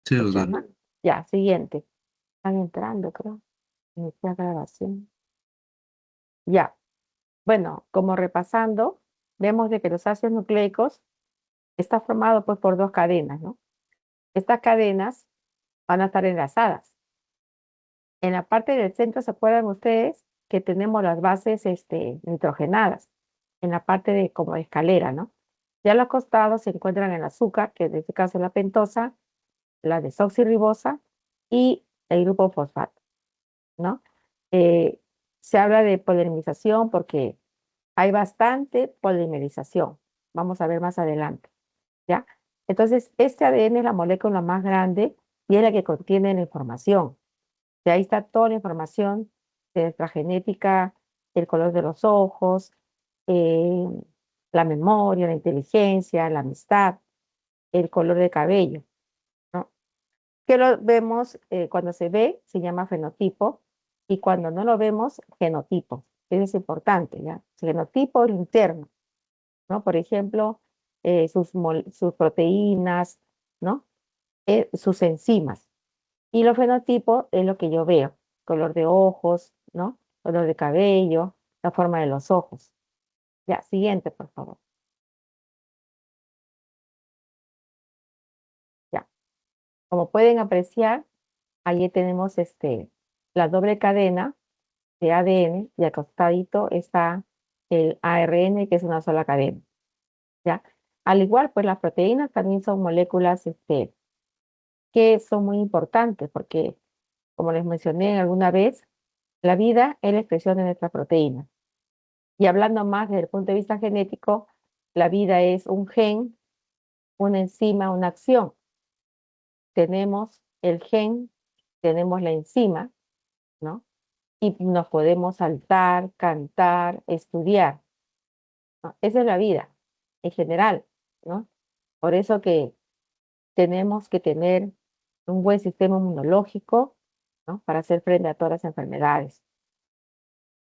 Sí, Muchas doctora. más. Ya, siguiente. Están entrando, creo. Inicia grabación. Ya. Bueno, como repasando, vemos de que los ácidos nucleicos está formado pues por dos cadenas, ¿no? Estas cadenas van a estar enlazadas. En la parte del centro, ¿se acuerdan ustedes que tenemos las bases nitrogenadas? En la parte de como de escalera, ¿no? Ya a los costados se encuentran el azúcar, que en este caso es la pentosa, la desoxirribosa y el grupo fosfato, ¿no? Eh, Se habla de polimerización porque hay bastante polimerización. Vamos a ver más adelante, ¿ya? Entonces, este ADN es la molécula más grande y es la que contiene la información. De ahí está toda la información de nuestra genética, el color de los ojos, eh, la memoria, la inteligencia, la amistad, el color de cabello, ¿no? Que lo vemos, cuando se ve, se llama fenotipo, y cuando no lo vemos, genotipo. Eso es importante, ¿ya? Genotipo es lo interno, ¿no? Por ejemplo, sus proteínas, ¿no? Sus enzimas. Y los fenotipos es lo que yo veo, color de ojos, ¿no? Color de cabello, la forma de los ojos. Ya, siguiente, por favor. Ya. Como pueden apreciar, allí tenemos la doble cadena de ADN y acostadito está el ARN, que es una sola cadena, ¿ya? Al igual, pues las proteínas también son moléculas que son muy importantes porque, como les mencioné alguna vez, la vida es la expresión de nuestras proteínas. Y hablando más desde el punto de vista genético, la vida es un gen, una enzima, una acción. Tenemos el gen, tenemos la enzima, ¿no? Y nos podemos saltar, cantar, estudiar, ¿no? Esa es la vida en general, ¿no? Por eso que tenemos que tener un buen sistema inmunológico, ¿no? Para hacer frente a todas las enfermedades.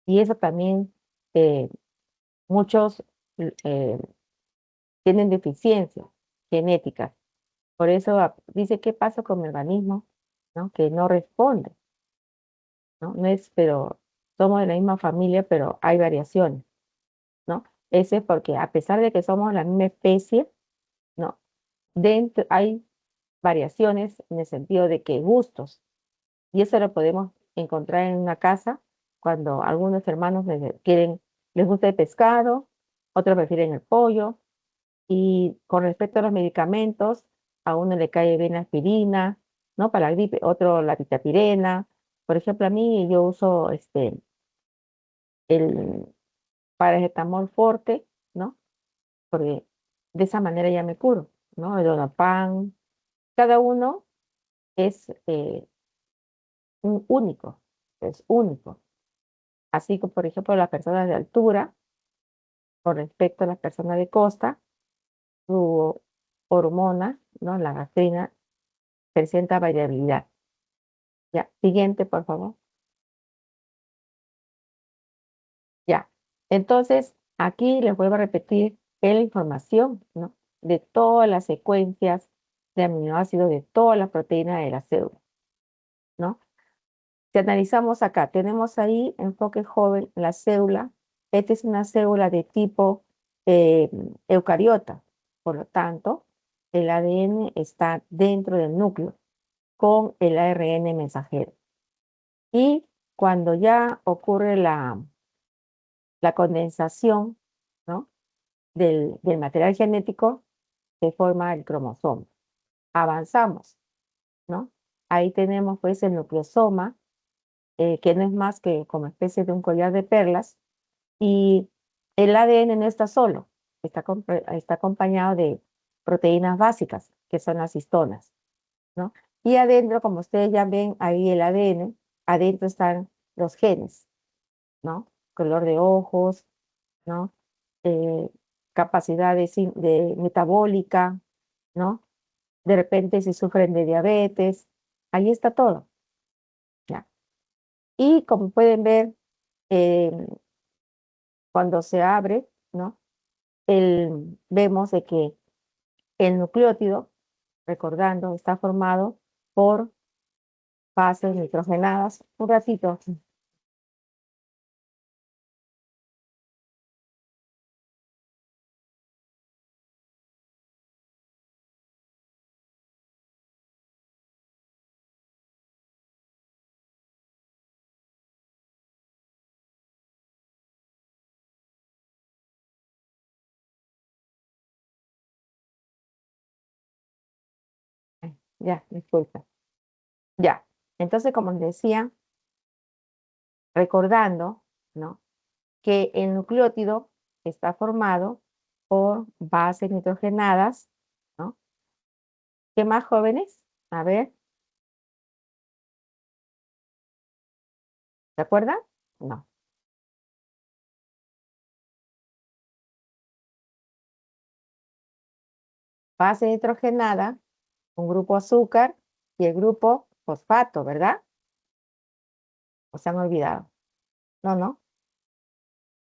Y eso también, eh, muchos eh, tienen deficiencias genéticas. Por eso dice, ¿qué pasa con mi organismo? ¿No? Que no responde, ¿no? No es, pero somos de la misma familia, pero hay variaciones, ¿no? Ese es porque a pesar de que somos la misma especie, ¿no? Dentro hay variaciones en el sentido de que gustos, y eso lo podemos encontrar en una casa cuando algunos hermanos les gusta el pescado, otros prefieren el pollo, y con respecto a los medicamentos, a uno le cae bien la aspirina, ¿no? Para la gripe, otro la vitapirena. Por ejemplo, a mí yo uso el paracetamol forte, ¿no? Porque de esa manera ya me curo, ¿no? El Donapán. Cada uno es un único, es único. Así que, por ejemplo, las personas de altura, con respecto a las personas de costa, su hormona, ¿no? La gastrina, presenta variabilidad. Ya, siguiente, por favor. Ya. Entonces, aquí les vuelvo a repetir que la información, ¿no? De todas las secuencias de aminoácidos de todas las proteínas de la célula, ¿no? Si analizamos acá, tenemos ahí enfoque joven, la célula. Esta es una célula de tipo eh, eucariota. Por lo tanto, el ADN está dentro del núcleo con el ARN mensajero. Y cuando ya ocurre la condensación, ¿no? Del material genético, se forma el cromosoma. Avanzamos, ¿no? Ahí tenemos pues el nucleosoma, que no es más que como especie de un collar de perlas, y el ADN no está solo, está acompañado de proteínas básicas, que son las histonas, ¿no? Y adentro, como ustedes ya ven ahí el ADN, adentro están los genes, ¿no? Color de ojos, ¿no? Eh, capacidad de metabólica, ¿no? De repente si sufren de diabetes, ahí está todo, ¿ya? Y como pueden ver, eh, cuando se abre, ¿no? Vemos de que el nucleótido, recordando, está formado por bases nitrogenadas. Un ratito. Ya, disculpa. Ya. Entonces, como les decía, recordando, ¿no?, que el nucleótido está formado por bases nitrogenadas, ¿no? ¿Qué más, jóvenes? A ver, ¿se acuerdan? No. Base nitrogenada, un grupo azúcar y el grupo fosfato, ¿verdad? ¿O se han olvidado? No, no.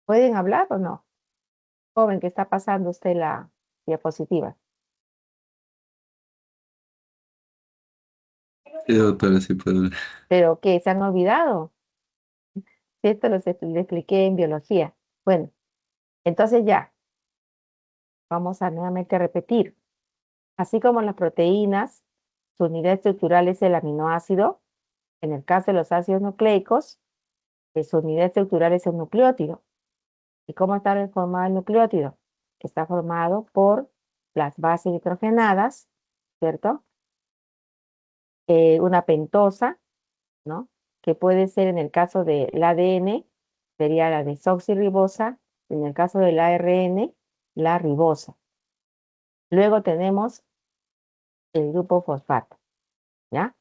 ¿Pueden hablar o no? Joven, que está pasando usted la diapositiva. Sí, doctora, sí puedo. ¿Pero qué? ¿Se han olvidado? Sí, esto lo expliqué en biología. Bueno, entonces ya, vamos a nuevamente repetir. Así como las proteínas, su unidad estructural es el aminoácido. En el caso de los ácidos nucleicos, su unidad estructural es el nucleótido. ¿Y cómo está formado el nucleótido? Está formado por las bases nitrogenadas, ¿cierto? Una pentosa, ¿no? Que puede ser, en el caso del ADN, sería la desoxirribosa, en el caso del ARN, la ribosa. Luego tenemos el grupo fosfato, ¿ya?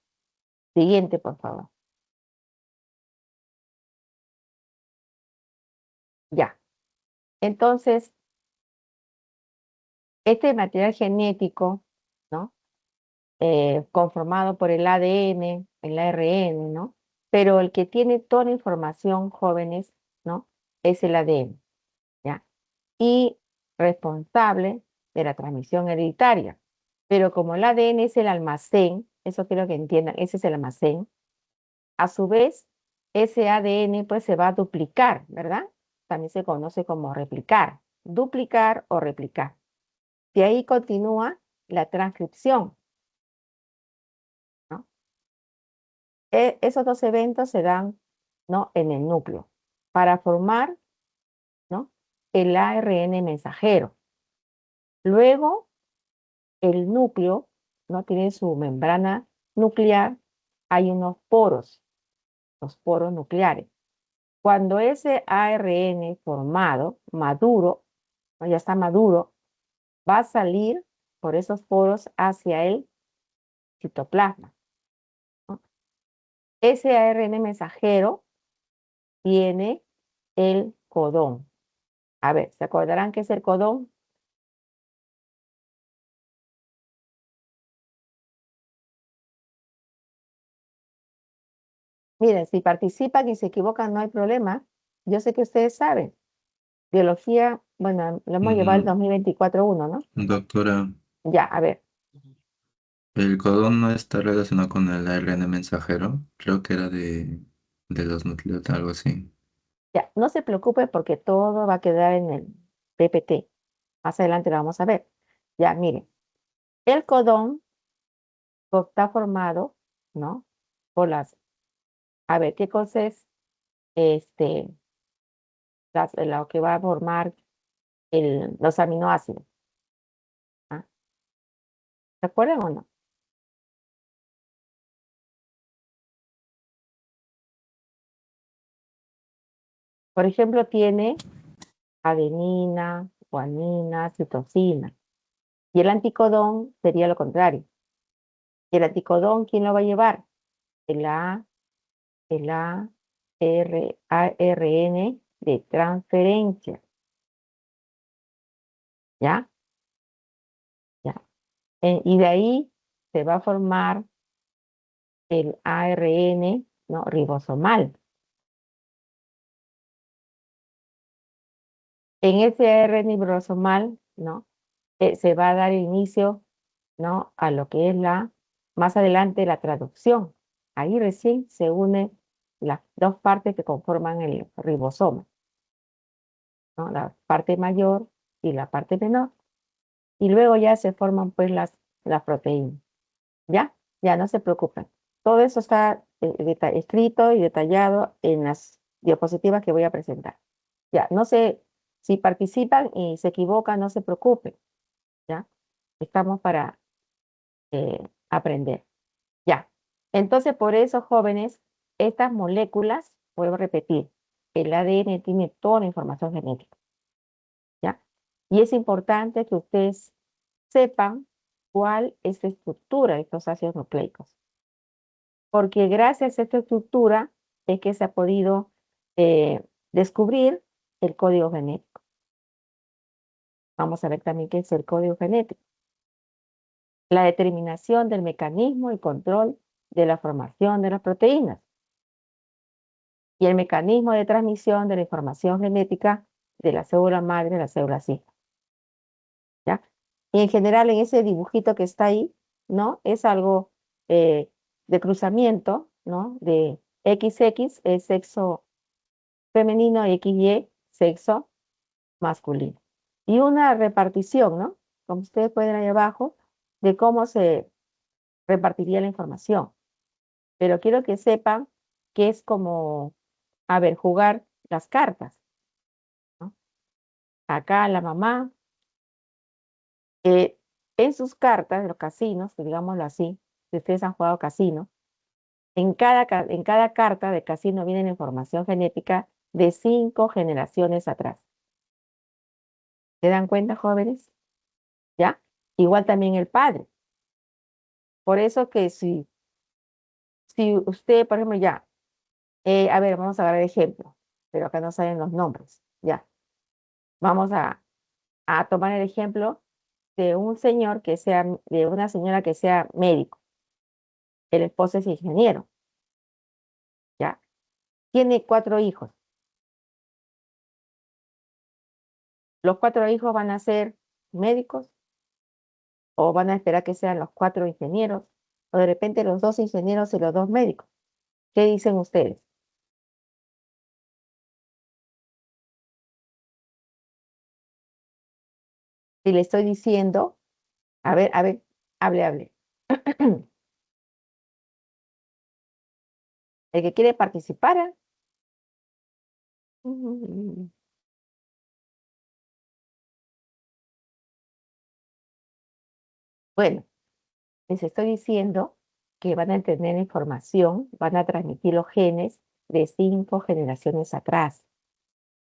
Siguiente, por favor. Ya. Entonces, este material genético, ¿no?, conformado por el ADN, el ARN, ¿no? Pero el que tiene toda la información, jóvenes, ¿no?, es el ADN, ¿ya? Y responsable de la transmisión hereditaria. Pero como el ADN es el almacén, eso quiero que entiendan, ese es el almacén, a su vez, ese ADN pues se va a duplicar, ¿verdad? También se conoce como replicar, duplicar o replicar. De ahí continúa la transcripción, ¿no? Esos dos eventos se dan, ¿no?, en el núcleo para formar, ¿no?, el ARN mensajero. Luego, el núcleo, ¿no?, tiene su membrana nuclear, hay unos poros, los poros nucleares. Cuando ese ARN formado, maduro, ¿no?, ya está maduro, va a salir por esos poros hacia el citoplasma, ¿no? Ese ARN mensajero tiene el codón. A ver, ¿se acordarán qué es el codón? Miren, si participan y se equivocan, no hay problema. Yo sé que ustedes saben. Biología, bueno, lo hemos llevado el Mm, 2024-1, ¿no? doctora, Ya, a ver. ¿el codón no está relacionado con el ARN mensajero? Creo que era de los nucleótidos, algo así. Ya, no se preocupe porque todo va a quedar en el PPT. Más adelante lo vamos a ver. Ya, miren. El codón está formado, ¿no?, por las, a ver, ¿qué cosa es este, lo que va a formar los aminoácidos? ¿Ah? ¿Se acuerdan o no? Por ejemplo, tiene adenina, guanina, citosina. Y el anticodón sería lo contrario. El anticodón, ¿quién lo va a llevar? El A, el ARN de transferencia. ¿Ya? ¿Ya? Y de ahí se va a formar el ARN, ¿no?, ribosomal. En ese ARN ribosomal, ¿no?, se va a dar inicio, ¿no?, a lo que es la más adelante la traducción. Ahí recién se unen las dos partes que conforman el ribosoma, ¿no? La parte mayor y la parte menor. Y luego ya se forman pues las proteínas. ¿Ya? Ya no se preocupen. Todo eso está escrito y detallado en las diapositivas que voy a presentar. Ya, no sé si participan y se equivocan, no se preocupen. ¿Ya? Estamos para aprender. Ya. Entonces, por eso, jóvenes, estas moléculas, vuelvo a repetir, el ADN tiene toda la información genética. ¿Ya? Y es importante que ustedes sepan cuál es la estructura de estos ácidos nucleicos, porque gracias a esta estructura es que se ha podido descubrir el código genético. Vamos a ver también qué es el código genético. La determinación del mecanismo y control de la formación de las proteínas y el mecanismo de transmisión de la información genética de la célula madre a la célula hija. ¿Ya? Y en general en ese dibujito que está ahí, ¿no? Es algo de cruzamiento, ¿no? De XX es sexo femenino y XY sexo masculino. Y una repartición, ¿no? Como ustedes pueden ver ahí abajo, de cómo se repartiría la información. Pero quiero que sepan que es como, a ver, jugar las cartas, ¿no? Acá la mamá, en sus cartas de los casinos, digámoslo así, si ustedes han jugado casino, en cada carta de casino viene la información genética de 5 generaciones atrás. ¿Se dan cuenta, jóvenes? ¿Ya? Igual también el padre. Por eso que si usted, por ejemplo, ya, a ver, vamos a dar ejemplo, pero acá no salen los nombres, ya. Vamos a tomar el ejemplo de un señor que sea, de una señora que sea médico. El esposo es ingeniero, ya. Tiene 4 hijos. Los 4 hijos van a ser médicos o van a esperar que sean los 4 ingenieros o de repente los 2 ingenieros y los 2 médicos. ¿Qué dicen ustedes? Si le estoy diciendo, a ver, hable. El que quiere participar. Mm, Bueno, les estoy diciendo que van a tener información, van a transmitir los genes de 5 generaciones atrás.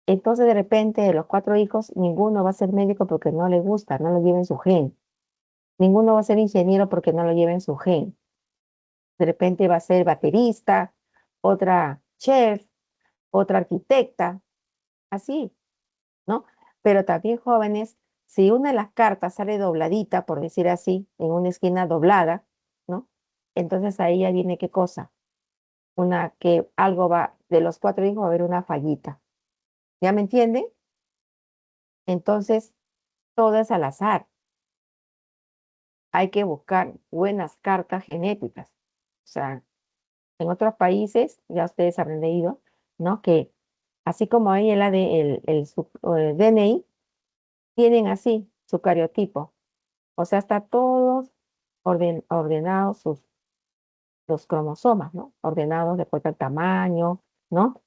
Entonces, de repente, de los 4 hijos, ninguno va a ser médico porque no le gusta, no lo lleva en su gen. Ninguno va a ser ingeniero porque no lo lleva en su gen. De repente va a ser baterista, otra chef, otra arquitecta, así, ¿no? Pero también jóvenes, si una de las cartas sale dobladita, por decir así, en una esquina doblada, ¿no? Entonces ahí ya viene qué cosa, una que algo va, de los 4 hijos va a haber una fallita. ¿Ya me entienden? Entonces, todo es al azar. Hay que buscar buenas cartas genéticas. O sea, en otros países, ya ustedes habrán leído, ¿no? Que así como hay el, AD el DNI, tienen así su cariotipo. O sea, está todos ordenados los cromosomas, ¿no? Ordenados de acuerdo al tamaño, ¿no?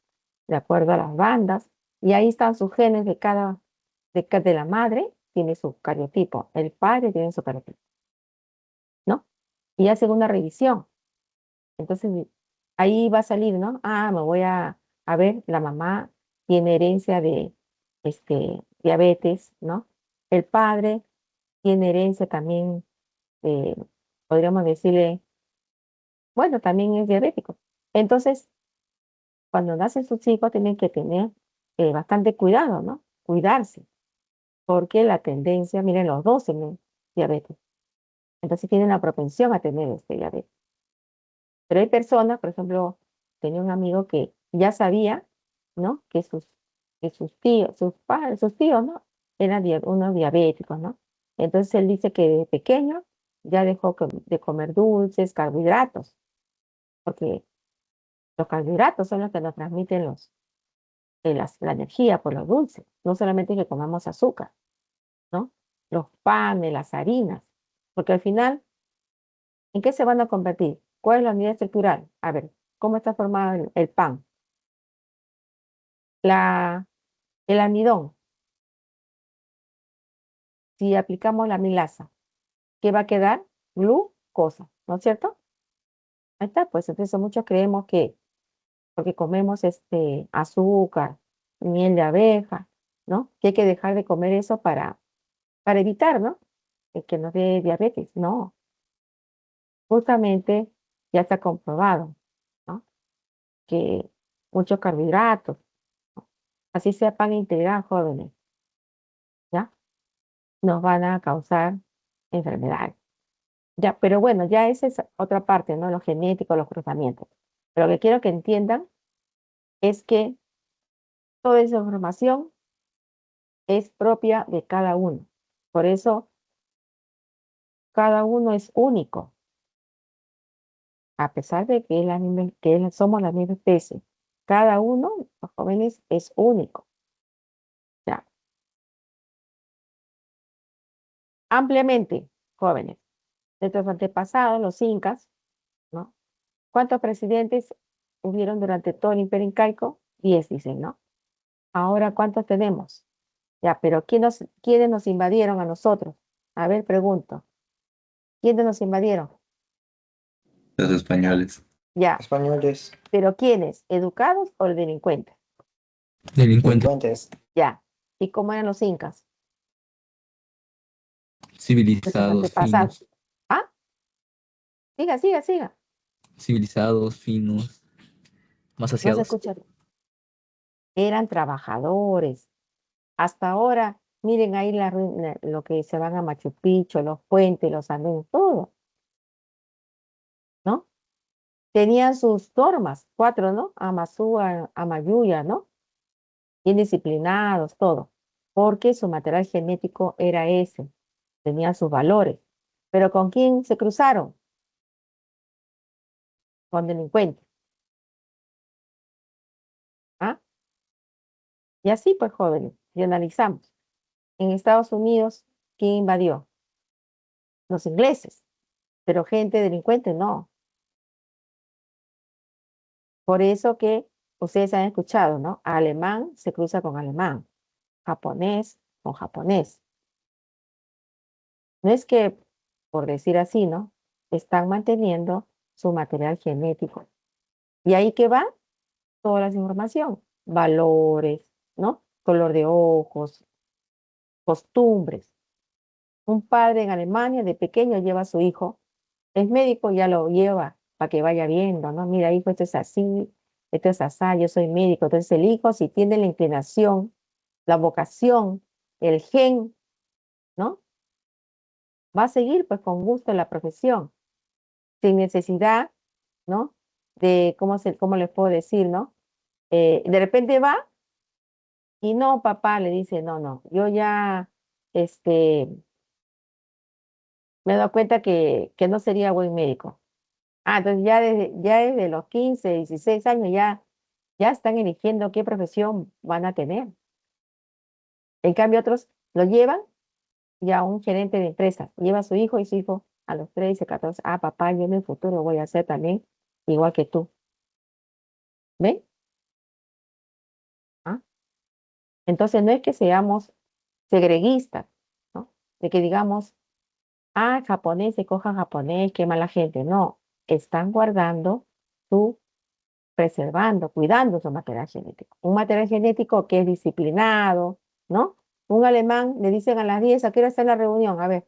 De acuerdo a las bandas. Y ahí están sus genes de la madre, tiene su cariotipo, el padre tiene su cariotipo, ¿no? Y hacen una revisión. Entonces, ahí va a salir, ¿no? Ah, me voy a ver, la mamá tiene herencia de diabetes, ¿no? El padre tiene herencia también, de, podríamos decirle, bueno, también es diabético. Entonces, cuando nacen sus hijos, tienen que tener bastante cuidado, ¿no? Cuidarse, porque la tendencia, miren, los dos tienen diabetes. Entonces, tienen la propensión a tener este diabetes. Pero hay personas, por ejemplo, tenía un amigo que ya sabía, ¿no? Que sus tíos, sus padres, sus tíos, ¿no? Eran unos diabéticos, ¿no? Entonces él dice que de pequeño ya dejó de comer dulces, carbohidratos, porque los carbohidratos son los que nos transmiten la energía por los dulces, no solamente que comamos azúcar, ¿no? Los panes, las harinas, porque al final, ¿en qué se van a convertir? ¿Cuál es la unidad estructural? A ver, ¿cómo está formado el pan? La, el almidón, si aplicamos la milasa, ¿qué va a quedar? Glucosa, ¿no es cierto? Ahí está, pues entonces muchos creemos que porque comemos azúcar, miel de abeja, ¿no? Que hay que dejar de comer eso para evitar, ¿no? Que nos dé diabetes. No, justamente ya está comprobado, ¿no? Que muchos carbohidratos, ¿no? Así sea pan integral, jóvenes, ¿ya? Nos van a causar enfermedades. Ya, pero bueno, ya esa es otra parte, ¿no? Lo genético, los cruzamientos. Pero lo que quiero que entiendan es que toda esa información es propia de cada uno. Por eso, cada uno es único, a pesar de que, somos la misma especie. Cada uno, los jóvenes, es único. Ya, ampliamente, jóvenes. Nuestros antepasados, los incas, ¿no? ¿Cuántos presidentes hubieron durante todo el imperio incaico? 10, dicen, ¿no? Ahora, ¿cuántos tenemos? Ya, pero ¿quiénes nos invadieron a nosotros? A ver, pregunto. ¿Quiénes nos invadieron? Los españoles. Ya, Españoles, pero ¿quiénes? ¿Educados o delincuentes? Delincuentes. delincuentes, Ya. ¿Y cómo eran los incas? Nuestros Civilizados, antepasados. finos. Ah, siga, siga, siga. Civilizados, finos, más No se saciados. escucha. Eran trabajadores. Hasta ahora, miren ahí lo que se van a Machu Picchu, los puentes, los andenes, todo, ¿no? Tenían sus normas, 4, ¿no? Amazúa, Amayuya, ¿no? Bien disciplinados, todo. Porque su material genético era ese. Tenían sus valores. Pero ¿con quién se cruzaron? Con delincuentes. ¿Ah? Y así, pues, jóvenes, y analizamos. En Estados Unidos, ¿quién invadió? Los ingleses, pero gente delincuente no. Por eso que ustedes han escuchado, ¿no? Alemán se cruza con alemán, japonés con japonés. No es que, por decir así, ¿no? Están manteniendo su material genético. Y ahí que va toda la información, valores, ¿no? Color de ojos, costumbres. Un padre en Alemania de pequeño lleva a su hijo, es médico, ya lo lleva para que vaya viendo, ¿no? Mira, hijo, esto es así, esto es así, yo soy médico. Entonces el hijo, si tiene la inclinación, la vocación, el gen, ¿no? Va a seguir pues con gusto la profesión, sin necesidad, ¿no? De, cómo les puedo decir, ¿no? De repente va y no, papá le dice, no, no, yo ya, este, me he dado cuenta que no sería buen médico. Ah, entonces ya desde los 15, 16 años ya están eligiendo qué profesión van a tener. En cambio, otros lo llevan ya un gerente de empresa, lleva a su hijo y su hijo a los 13, 14, ah, papá, yo en el futuro voy a ser también igual que tú. ¿Ven? ¿Ah? Entonces no es que seamos segreguistas, ¿no? De que digamos, ah, japonés, se coja japonés, qué mala gente. No, están guardando su preservando, cuidando su material genético. Un material genético que es disciplinado, ¿no? Un alemán le dicen a las 10, ¿a qué hora está la reunión? A ver,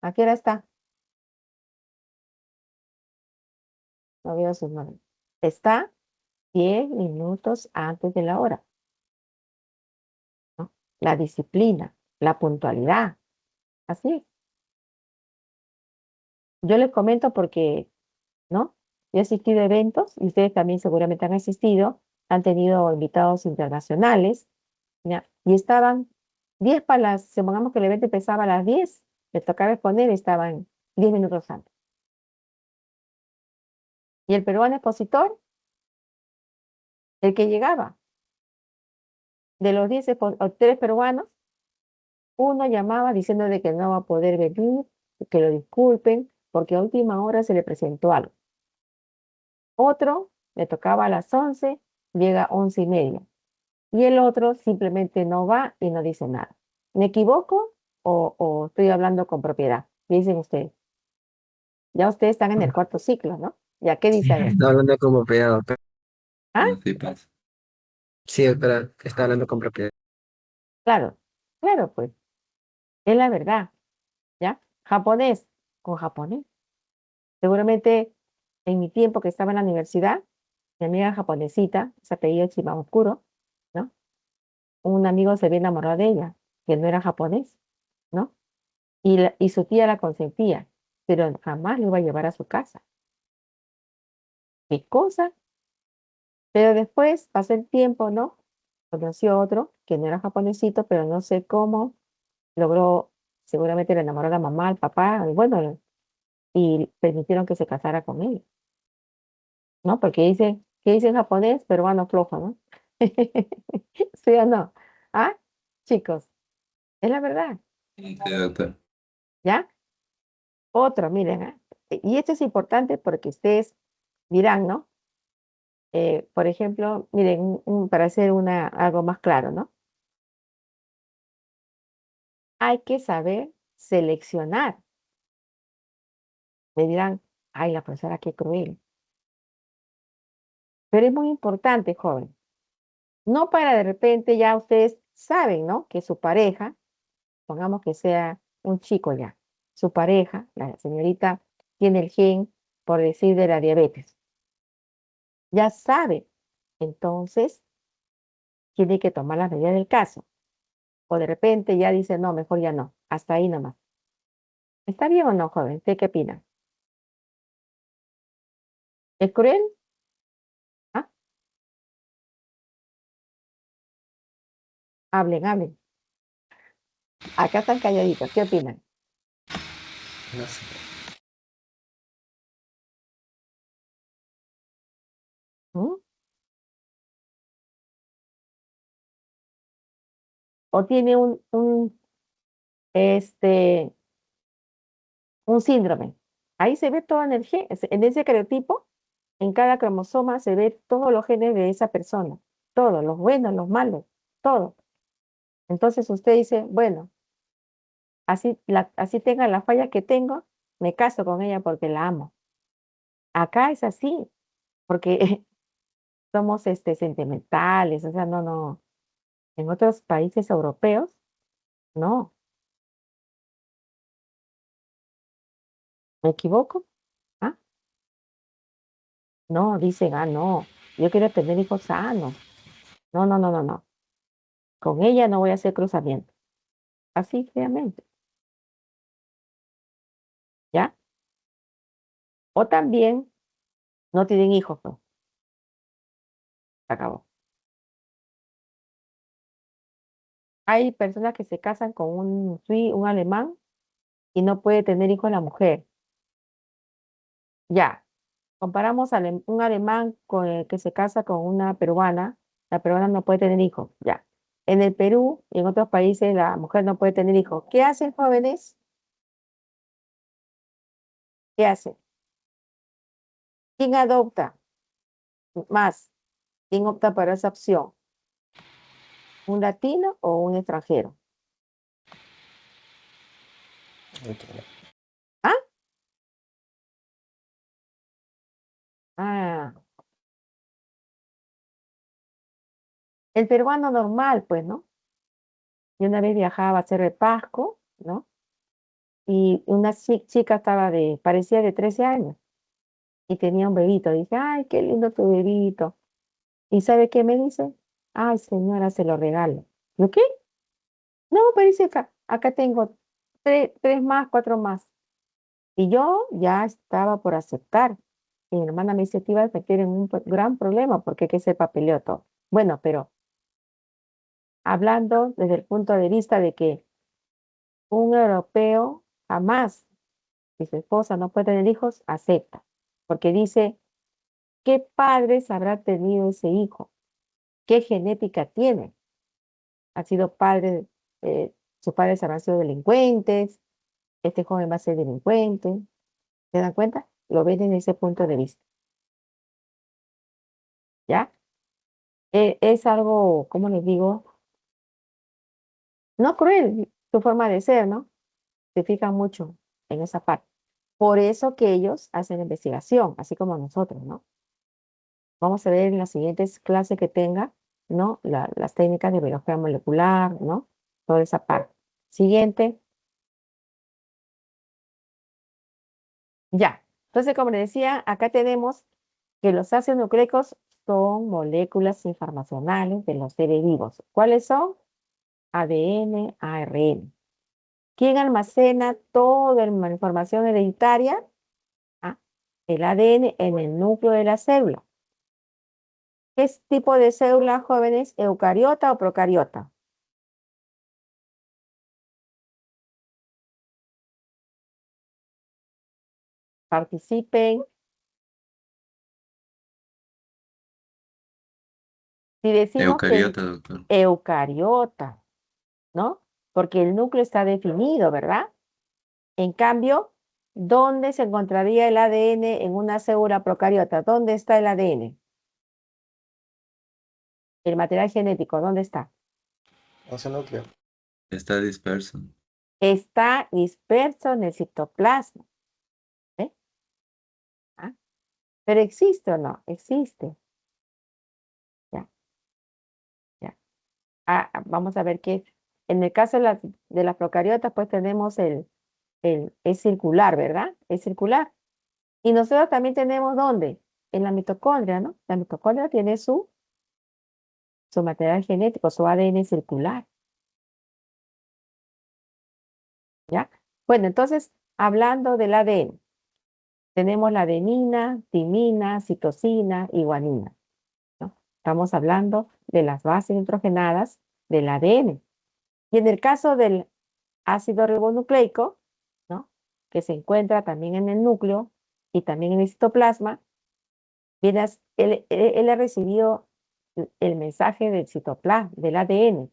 ¿a qué hora está? No veo sus nombres. Está 10 minutos antes de la hora, ¿no? La disciplina, la puntualidad, así es. Yo les comento porque, ¿no? Yo he asistido a eventos y ustedes también seguramente han asistido, han tenido invitados internacionales, ¿ya? Y estaban 10 para las, supongamos que el evento empezaba a las 10, le tocaba exponer, estaban 10 minutos antes. Y el peruano expositor, el que llegaba, de los 10 tres peruanos, uno llamaba diciendo de que no va a poder venir, que lo disculpen, porque a última hora se le presentó algo. Otro le tocaba a las 11, llega a 11:30. Y el otro simplemente no va y no dice nada. ¿Me equivoco o estoy hablando con propiedad? ¿Qué dicen ustedes? Ya ustedes están en el cuarto ciclo, ¿no? ¿Ya qué Sí, dice a ver? Está hablando como pegado, pero Ah, así pasa. sí, espera, está hablando con propiedad. claro, claro, pues, es la verdad, ¿ya? Japonés, con japonés. Seguramente en mi tiempo que estaba en la universidad, mi amiga japonesita, se apellido Chimaokuro, ¿no? Un amigo se había enamorado de ella, que no era japonés, ¿no? Y su tía la consentía, pero jamás lo iba a llevar a su casa. ¿Qué cosa? Pero después pasó el tiempo, ¿no? Conoció otro que no era japonesito, pero no sé cómo logró, seguramente le enamoró a la mamá, al papá, y bueno, y permitieron que se casara con él, ¿no? Porque dice, ¿qué dice en japonés? Peruano flojo, ¿no? ¿Sí o no? ¿Ah? Chicos, es la verdad, Sí, sí, doctor. ¿ya? Otro, miren, ¿ah? Y esto es importante porque ustedes dirán, ¿no? Por ejemplo, miren, para hacer algo más claro, ¿no? Hay que saber seleccionar. Me dirán, ay, la profesora, qué cruel. Pero es muy importante, joven. No para de repente ya ustedes saben, ¿no? Que su pareja, pongamos que sea un chico ya, su pareja, la señorita, tiene el gen, por decir, de la diabetes. Ya sabe. Entonces, tiene que tomar las medidas del caso. O de repente ya dice, no, mejor ya no. Hasta ahí nomás. ¿Está bien o no, joven? ¿Usted qué opina? ¿Es cruel? ¿Ah? Hablen, hablen. Acá están calladitos. ¿Qué opinan? No sé. ¿Mm? ¿O tiene este, un síndrome? Ahí se ve toda energía. En ese cariotipo, en cada cromosoma se ve todos los genes de esa persona. Todos, los buenos, los malos, todo. Entonces usted dice, bueno, así tenga la falla que tengo, me caso con ella porque la amo. Acá es así, porque somos sentimentales, o sea, no, no. En otros países europeos, no. ¿Me equivoco? ¿Ah? No, dicen, no, yo quiero tener hijos sanos. No, no, no, no, no. Con ella no voy a hacer cruzamiento. Así, feamente, ¿ya? O también no tienen hijos, pues, se acabó. Hay personas que se casan con un alemán y no puede tener hijos la mujer. Ya, comparamos un alemán con el que se casa con una peruana, la peruana no puede tener hijos, ya. En el Perú y en otros países la mujer no puede tener hijos. ¿Qué hacen jóvenes? ¿Qué hacen? ¿Quién adopta más? ¿Quién opta por esa opción? ¿Un latino o un extranjero? Ok. ¿Ah? Ah, el peruano normal, pues, ¿no? Yo una vez viajaba a hacer el Pasco, ¿no? Y una chica parecía de 13 años y tenía un bebito. Dije, ay, qué lindo tu bebito. ¿Y sabe qué me dice? Ay, señora, se lo regalo. ¿Yo qué? No, pero dice acá tengo tres más, cuatro más. Y yo ya estaba por aceptar. Y mi hermana me dice, te iba a meter en un gran problema porque que se papeleó todo. Bueno, pero hablando desde el punto de vista de que un europeo jamás. Si su esposa no puede tener hijos, acepta. Porque dice, ¿qué padres habrá tenido ese hijo? ¿Qué genética tiene? ¿Ha sido padre, sus padres habrán sido delincuentes? ¿Este joven va a ser delincuente? ¿Se dan cuenta? Lo ven desde ese punto de vista. ¿Ya? Es algo, ¿cómo les digo? No cruel, su forma de ser, ¿no? Se fijan mucho en esa parte. Por eso que ellos hacen investigación, así como nosotros, ¿no? Vamos a ver en las siguientes clases que tenga, ¿no? Las técnicas de biología molecular, ¿no? Toda esa parte. Siguiente. Ya. Entonces, como les decía, acá tenemos que los ácidos nucleicos son moléculas informacionales de los seres vivos. ¿Cuáles son? ADN, ARN. ¿Quién almacena toda la información hereditaria? Ah, el ADN en el núcleo de la célula. ¿Qué tipo de célula, jóvenes? ¿Eucariota o procariota? Participen. Si decimos que Eucariota, doctor. eucariota, ¿no? Porque el núcleo está definido, ¿verdad? En cambio, ¿dónde se encontraría el ADN en una célula procariota? ¿Dónde está el ADN? El material genético, ¿dónde está? Ese núcleo. Está disperso. Está disperso en el citoplasma. ¿Eh? ¿Ah? ¿Pero existe o no? Existe. Ya, ya. Vamos a ver qué. En el caso de las procariotas, pues tenemos es circular, ¿verdad? Es circular. Y nosotros también tenemos ¿dónde? En la mitocondria, ¿no? La mitocondria tiene su material genético, su ADN circular, ¿ya? Bueno, entonces, hablando del ADN, tenemos la adenina, timina, citosina y guanina, ¿no? Estamos hablando de las bases nitrogenadas del ADN. Y en el caso del ácido ribonucleico, ¿no? Que se encuentra también en el núcleo y también en el citoplasma, él ha recibido el mensaje del citoplasma, del ADN.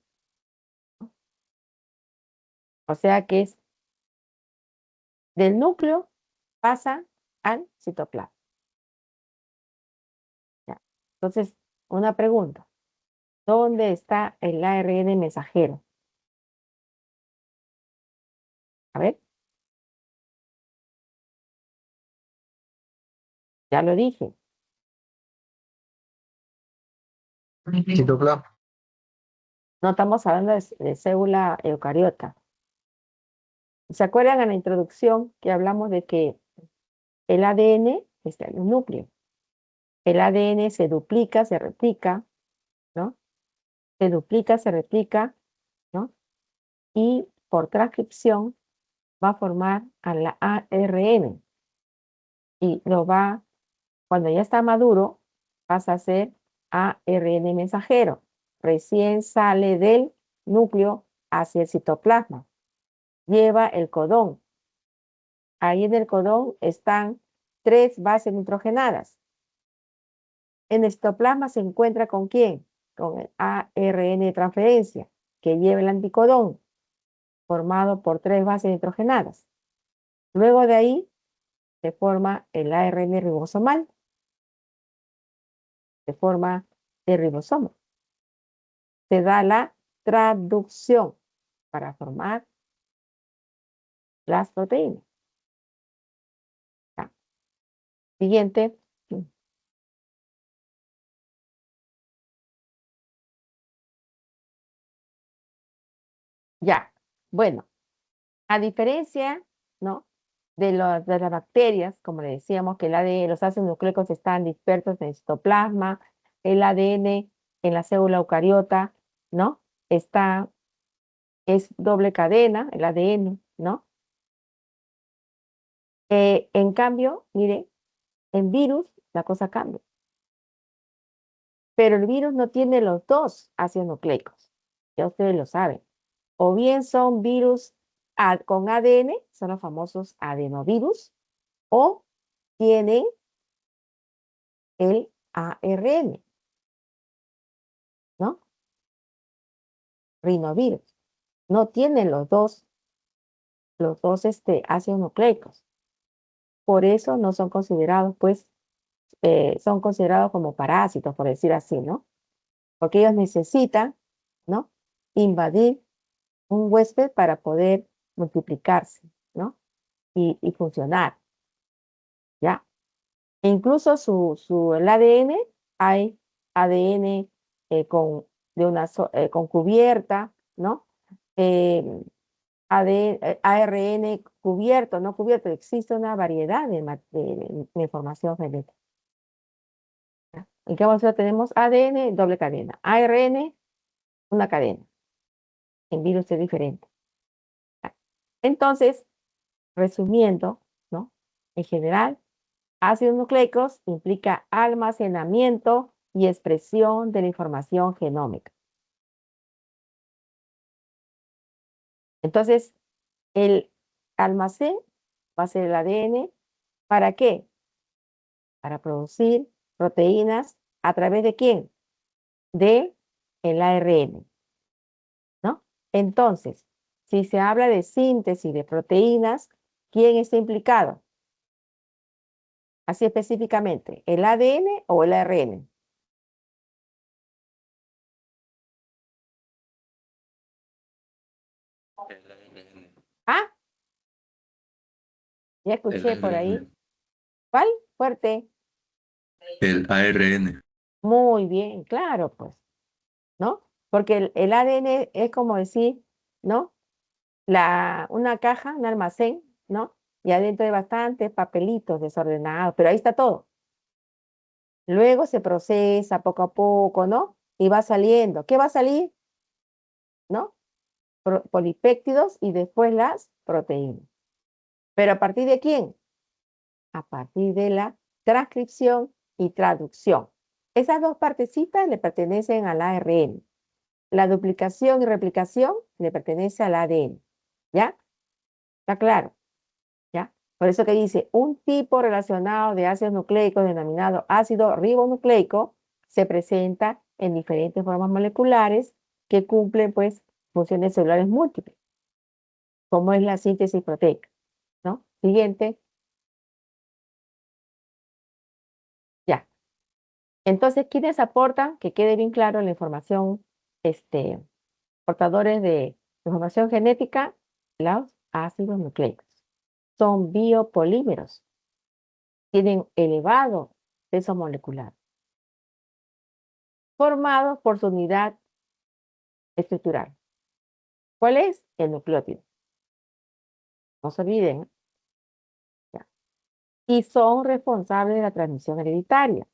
O sea que es del núcleo pasa al citoplasma. ¿Ya? Entonces, una pregunta. ¿Dónde está el ARN mensajero? A ver, ya lo dije. Citoplasma. No estamos hablando de célula eucariota. ¿Se acuerdan en la introducción que hablamos de que el ADN está en el núcleo? El ADN se duplica, se replica, ¿no? Se duplica, se replica, ¿no? Y por transcripción va a formar a la ARN y cuando ya está maduro, pasa a ser ARN mensajero. Recién sale del núcleo hacia el citoplasma. Lleva el codón. Ahí en el codón están 3 bases nitrogenadas. En el citoplasma se encuentra ¿con quién? Con el ARN de transferencia, que lleva el anticodón, formado por 3 bases nitrogenadas. Luego de ahí se forma el ARN ribosomal, se forma el ribosoma. Se da la traducción para formar las proteínas. Ya. Siguiente. Ya. Bueno, a diferencia, ¿no? De las bacterias, como le decíamos, que los ácidos nucleicos están dispersos en el citoplasma, el ADN en la célula eucariota, ¿no? Es doble cadena, el ADN, ¿no? En cambio, mire, en virus la cosa cambia. Pero el virus no tiene los dos ácidos nucleicos. Ya ustedes lo saben. O bien son virus con ADN son los famosos adenovirus, o tienen el ARN, ¿no? Rinovirus. No tienen los dos ácidos nucleicos. Por eso no son considerados, pues, son considerados como parásitos, por decir así, ¿no? Porque ellos necesitan, ¿no? Invadir un huésped para poder multiplicarse, ¿no? Y funcionar, ¿ya? E incluso el ADN, hay ADN con cubierta, ¿no? Eh, ARN cubierto, no cubierto, existe una variedad de información genética. ¿Ya? En qué momento tenemos ADN, doble cadena, ARN, una cadena. En virus es diferente. ¿Ya? Entonces, resumiendo, ¿no? En general, ácidos nucleicos implica almacenamiento y expresión de la información genómica. Entonces, el almacén va a ser el ADN. ¿Para qué? Para producir proteínas a través de quién? De el ARN, ¿no? Entonces, si se habla de síntesis de proteínas, ¿quién está implicado? Así específicamente, ¿el ADN o el ARN? El ARN. Ah, ya El escuché por ahí. ARN. ¿Cuál? Fuerte. El ARN. Muy bien, claro, pues, ¿no? Porque el ADN es como decir, ¿no? Una caja, un almacén, ¿no? Y adentro hay bastantes papelitos desordenados, pero ahí está todo. Luego se procesa poco a poco, ¿no? Y va saliendo. ¿Qué va a salir? ¿No? Polipéptidos y después las proteínas. ¿Pero a partir de quién? A partir de la transcripción y traducción. Esas dos partecitas le pertenecen al ARN. La duplicación y replicación le pertenece al ADN. ¿Ya? ¿Está claro? ¿Ya? Por eso que dice, un tipo relacionado de ácidos nucleicos denominado ácido ribonucleico se presenta en diferentes formas moleculares que cumplen, pues, funciones celulares múltiples, como es la síntesis proteica, ¿no? Siguiente. Ya. Entonces, ¿quiénes aportan? Que quede bien claro la información, portadores de información genética, los ácidos nucleicos. Son biopolímeros, tienen elevado peso molecular, formados por su unidad estructural. ¿Cuál es? El nucleótido. No se olviden, ¿eh? Ya. Y son responsables de la transmisión hereditaria.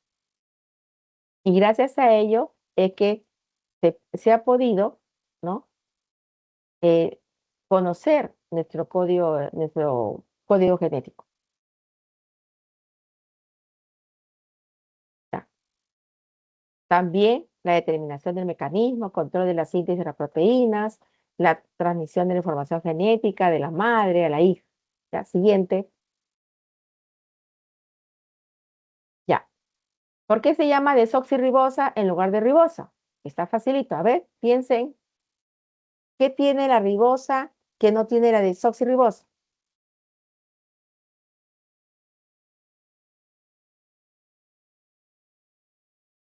Y gracias a ello es que se ha podido, ¿no? eh, conocer nuestro código genético. ¿Ya? También la determinación del mecanismo, control de la síntesis de las proteínas, la transmisión de la información genética de la madre a la hija. ¿Ya? Siguiente. Ya. ¿Por qué se llama desoxirribosa en lugar de ribosa? Está facilito. A ver, piensen, ¿qué tiene la ribosa que no tiene la desoxirribosa?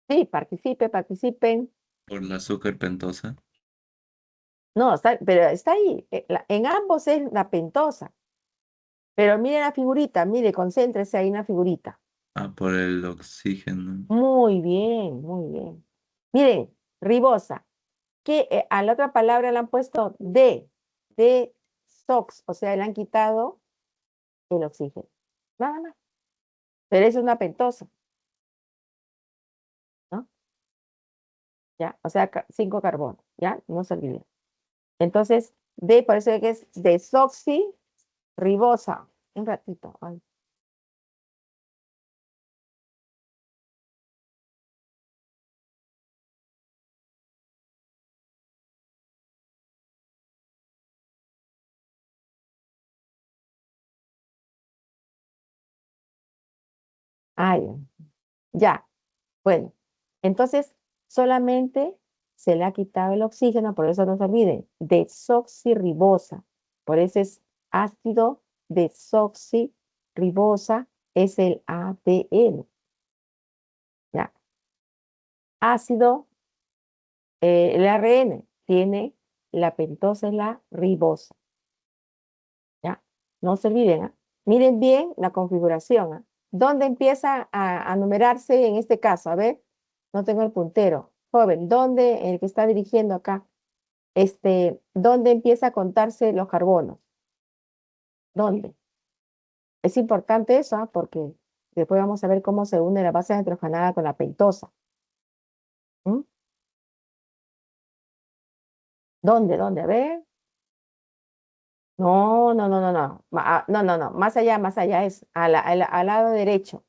Sí, participen. Por la azúcar pentosa. No, pero está ahí. En ambos es la pentosa. Pero mire la figurita, mire, concéntrese ahí en la figurita. Ah, por el oxígeno. Muy bien, muy bien. Miren, ribosa, que a la otra palabra le han puesto de SOX, o sea, le han quitado el oxígeno. Nada más. Pero es una pentosa, ¿no? Ya, o sea, 5 carbonos, ¿ya? No se olviden. Entonces, por eso es que es desoxirribosa. Un ratito. Ay. Ah, ya. Ya. Bueno, entonces solamente se le ha quitado el oxígeno, por eso no se olviden, desoxirribosa. Por eso es ácido desoxirribosa, es el ADN. ¿Ya? Ácido, el ARN tiene la pentosa, es la ribosa. ¿Ya? No se olviden, ¿ah? Miren bien la configuración, ¿ah? ¿Dónde empieza a numerarse en este caso? A ver, no tengo el puntero. Joven, ¿dónde, el que está dirigiendo acá, dónde empieza a contarse los carbonos? ¿Dónde? Es importante eso, ¿ah? Porque después vamos a ver cómo se une la base nitrogenada con la pentosa. ¿Mm? ¿Dónde? ¿Dónde? A ver. No, no, no, no, no. No, no, no. Más allá es al lado derecho.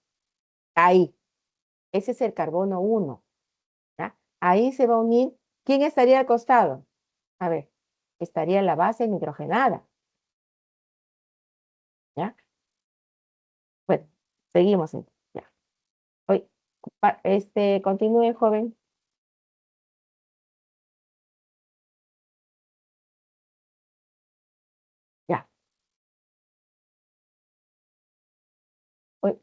Ahí. Ese es el carbono 1. ¿Ya? Ahí se va a unir. ¿Quién estaría al costado? A ver, estaría la base nitrogenada. ¿Ya? Bueno, seguimos. Ya. Hoy, continúe, joven. Ya. Hoy,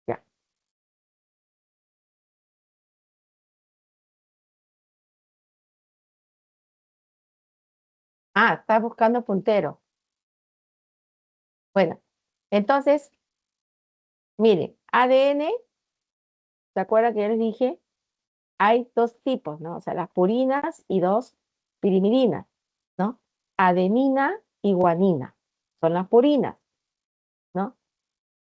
ya. Ah, está buscando puntero. Bueno, entonces, miren, ADN, ¿se acuerdan que ya les dije? Hay dos tipos, ¿no? O sea, las purinas y dos pirimidinas, ¿no? Adenina y guanina son las purinas, ¿no?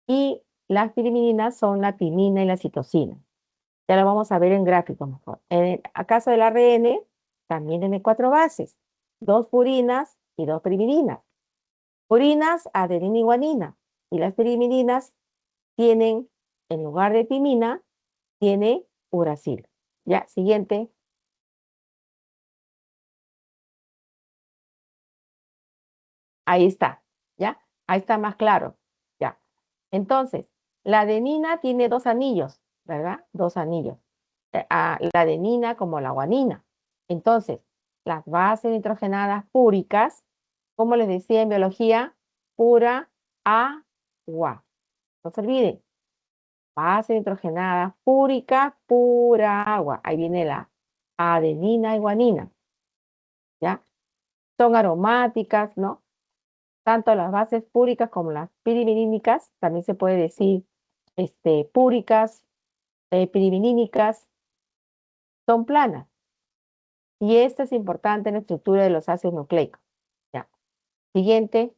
Y las pirimidinas son la timina y la citosina. Ya lo vamos a ver en gráfico mejor. En el caso del ARN, también tiene cuatro bases, dos purinas y dos pirimidinas. Purinas, adenina y guanina. Y las pirimidinas tienen, en lugar de timina, tiene uracil. Ya, siguiente. Ahí está, ¿ya? Ahí está más claro, ¿ya? Entonces, la adenina tiene dos anillos, ¿verdad? Dos anillos. La adenina como la guanina. Entonces, las bases nitrogenadas púricas, como les decía en biología, pura agua. No se olviden, base nitrogenada púrica, pura agua. Ahí viene la adenina y guanina, ¿ya? Son aromáticas, ¿no? Tanto las bases púricas como las pirivinínicas, también se puede decir púricas, pirivinínicas, son planas. Y esto es importante en la estructura de los ácidos nucleicos. Ya. Siguiente,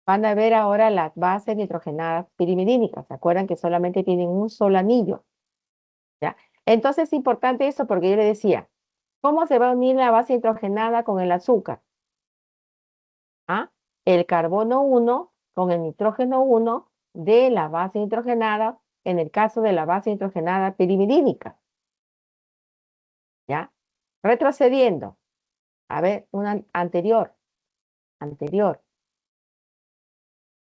van a ver ahora las bases nitrogenadas pirivinínicas. ¿Se acuerdan que solamente tienen un solo anillo? ¿Ya? Entonces es importante eso porque yo le decía, ¿cómo se va a unir la base nitrogenada con el azúcar? ¿Ah? El carbono 1 con el nitrógeno 1 de la base nitrogenada, en el caso de la base nitrogenada pirimidínica. ¿Ya? Retrocediendo. A ver, una anterior. Anterior.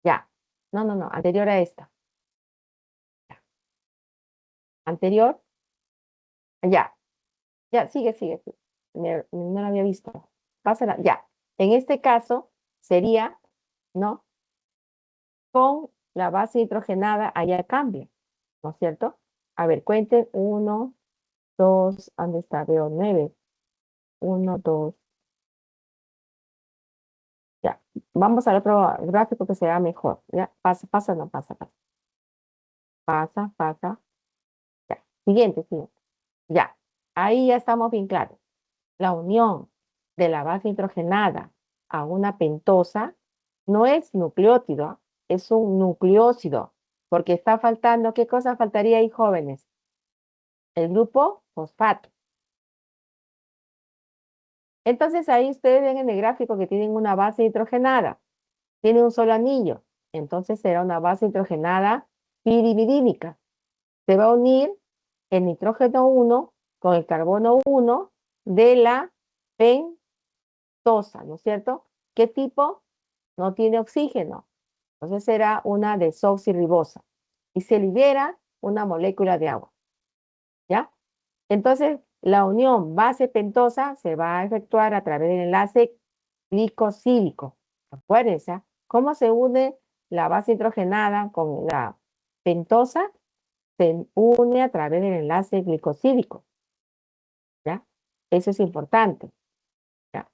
Ya. No, no, no. Anterior a esta. Ya. Anterior. Ya. Ya, sigue, sigue. No la había visto. Pásala. Ya. En este caso sería, ¿no? Con la base nitrogenada, allá cambia, ¿no es cierto? A ver, cuenten, 1, 2, ¿dónde está? Veo 9. 1, 2, ya. Vamos al otro gráfico que sea mejor, ¿ya? Pasa, pasa, no pasa, pasa. Pasa, pasa, ya. Siguiente, siguiente. Ya. Ahí ya estamos bien claros. La unión de la base nitrogenada a una pentosa no es nucleótido, es un nucleósido, porque está faltando, ¿qué cosa faltaría ahí, jóvenes? El grupo fosfato. Entonces ahí ustedes ven en el gráfico que tienen una base nitrogenada, tiene un solo anillo, entonces será una base nitrogenada pirimidínica. Se va a unir el nitrógeno 1 con el carbono 1 de la pentosa, ¿no es cierto? ¿Qué tipo? No tiene oxígeno. Entonces será una desoxirribosa y se libera una molécula de agua, ¿ya? Entonces, la unión base-pentosa se va a efectuar a través del enlace glicosílico. Acuérdense, ¿ah? ¿Cómo se une la base hidrogenada con la pentosa? Se une a través del enlace glicosílico, ¿ya? Eso es importante, ¿ya?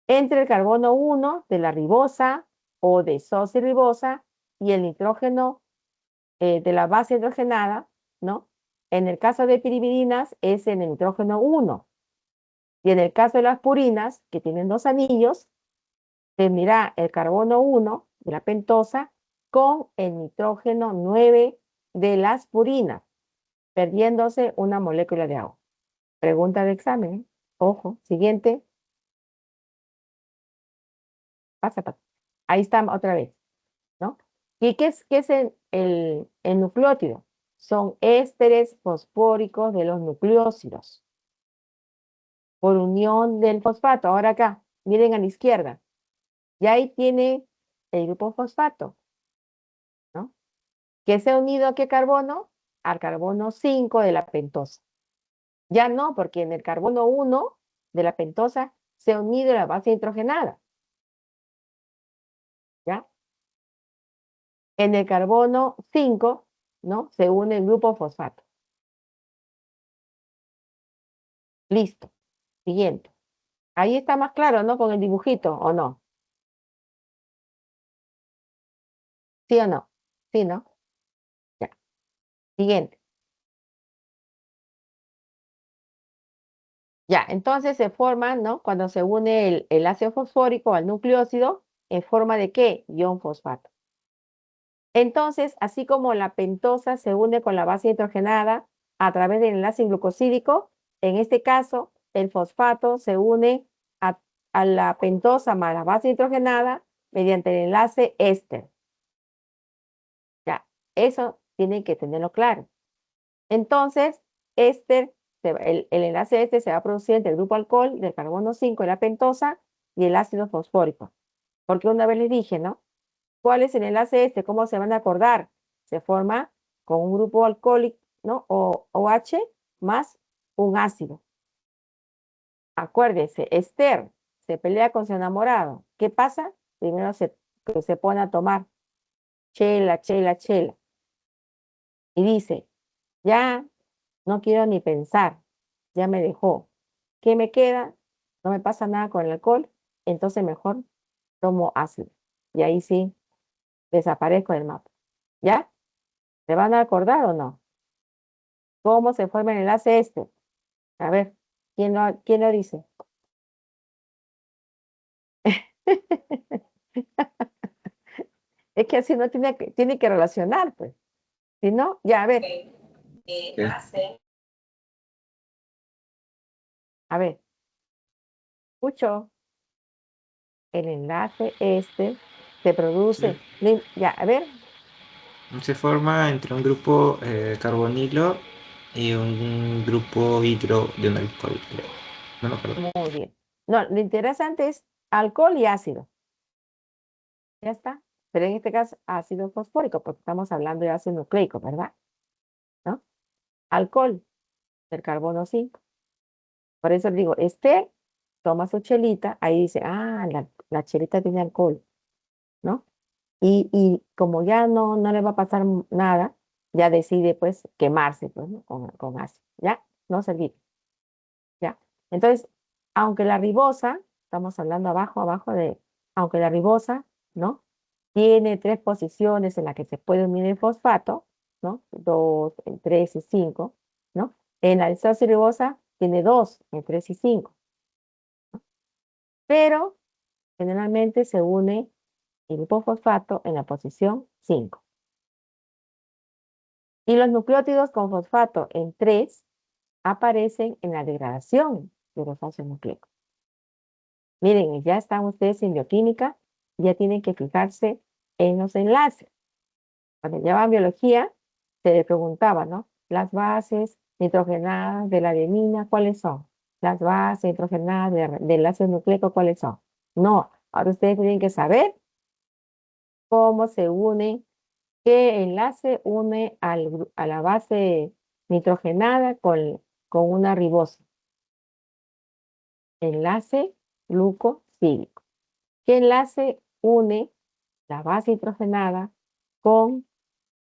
Entre el carbono 1 de la ribosa o desoxirribosa y el nitrógeno de la base hidrogenada, ¿no? En el caso de pirividinas es en el nitrógeno 1. Y en el caso de las purinas, que tienen dos anillos, tendrá el carbono 1 de la pentosa con el nitrógeno 9 de las purinas, perdiéndose una molécula de agua. Pregunta de examen, ¿eh? Ojo, siguiente. Pasa. Ahí está otra vez, ¿no? ¿Y qué es el nucleótido? Son ésteres fosfóricos de los nucleósidos por unión del fosfato. Ahora acá, miren a la izquierda. Ya ahí tiene el grupo fosfato, ¿no? Que se ha unido a qué carbono? Al carbono 5 de la pentosa. Ya no, porque en el carbono 1 de la pentosa se ha unido a la base nitrogenada. ¿Ya? En el carbono 5, ¿no? Se une el grupo fosfato. Listo. Siguiente. Ahí está más claro, ¿no? Con el dibujito, ¿o no? ¿Sí o no? Sí, ¿no? Ya. Siguiente. Ya, entonces se forman, ¿no? Cuando se une el ácido fosfórico al nucleósido, ¿en forma de qué? Ion fosfato. Entonces, así como la pentosa se une con la base hidrogenada a través del enlace glucosídico, en este caso, el fosfato se une a la pentosa más la base hidrogenada mediante el enlace éster. Ya, eso tienen que tenerlo claro. Entonces, éster, el enlace éster se va a producir entre el grupo alcohol del carbono 5 de la pentosa y el ácido fosfórico. Porque una vez les dije, ¿no? ¿Cuál es el enlace este? ¿Cómo se van a acordar? Se forma con un grupo alcohólico, ¿no? O OH más un ácido. Acuérdense, Esther se pelea con su enamorado. ¿Qué pasa? Primero se pone a tomar chela, chela, chela. Y dice, ya no quiero ni pensar, ya me dejó. ¿Qué me queda? No me pasa nada con el alcohol, entonces mejor tomo ácido. Y ahí sí, desaparezco del mapa. ¿Ya? ¿Se van a acordar o no? ¿Cómo se forma el enlace este? A ver, ¿quién lo dice? Es que así no tiene que relacionar, pues. Si no, ya, ¿Qué? a ver, escucho. El enlace este se Sí. produce. Ya, a ver, Se forma entre un grupo carbonilo y un grupo hidro de un alcohol, creo. No me acuerdo. muy bien. No, lo interesante es alcohol y ácido. Ya está. Pero en este caso, ácido fosfórico, porque estamos hablando de ácido nucleico, ¿verdad? ¿No? Alcohol, el carbono 5. Por eso digo, este toma su chelita, ahí dice, la chelita tiene alcohol, ¿no? Y como ya no le va a pasar nada, ya decide pues quemarse pues, ¿no? con ácido, ¿ya? No servir, ¿ya? Entonces, aunque la ribosa, estamos hablando abajo aunque la ribosa, ¿no? Tiene tres posiciones en las que se puede unir el fosfato, ¿no? 2, en 3 y 5, ¿no? En la desoxirribosa tiene dos, en 3 y 5, pero generalmente se une el grupo fosfato en la posición 5. Y los nucleótidos con fosfato en 3 aparecen en la degradación de los ácidos nucleicos. Miren, ya están ustedes en bioquímica, ya tienen que fijarse en los enlaces. Cuando llevaban biología, se le preguntaba, ¿no? Las bases nitrogenadas de la adenina, ¿cuáles son? Las bases nitrogenadas del ácido nucleico, ¿cuáles son? No, ahora ustedes tienen que saber cómo se une, qué enlace une a la base nitrogenada con una ribosa. Enlace glucosílico. ¿Qué enlace une la base nitrogenada con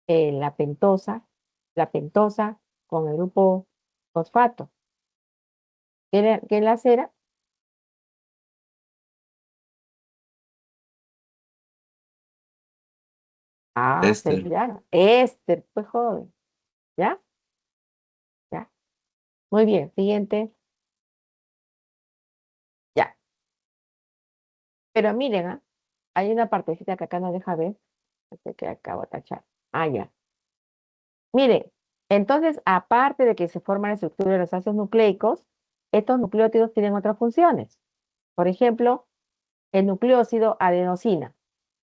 la pentosa con el grupo fosfato? ¿Qué enlace era? Ah, se Éster. olvidaron. Éster, pues joven. ¿Ya? ¿Ya? Muy bien, siguiente. Ya. Pero miren, hay una partecita que acá no deja ver. Así que acabo de tachar. Ah, ya. Miren, entonces, aparte de que se forma la estructura de los ácidos nucleicos, estos nucleótidos tienen otras funciones. Por ejemplo, el nucleócido adenosina.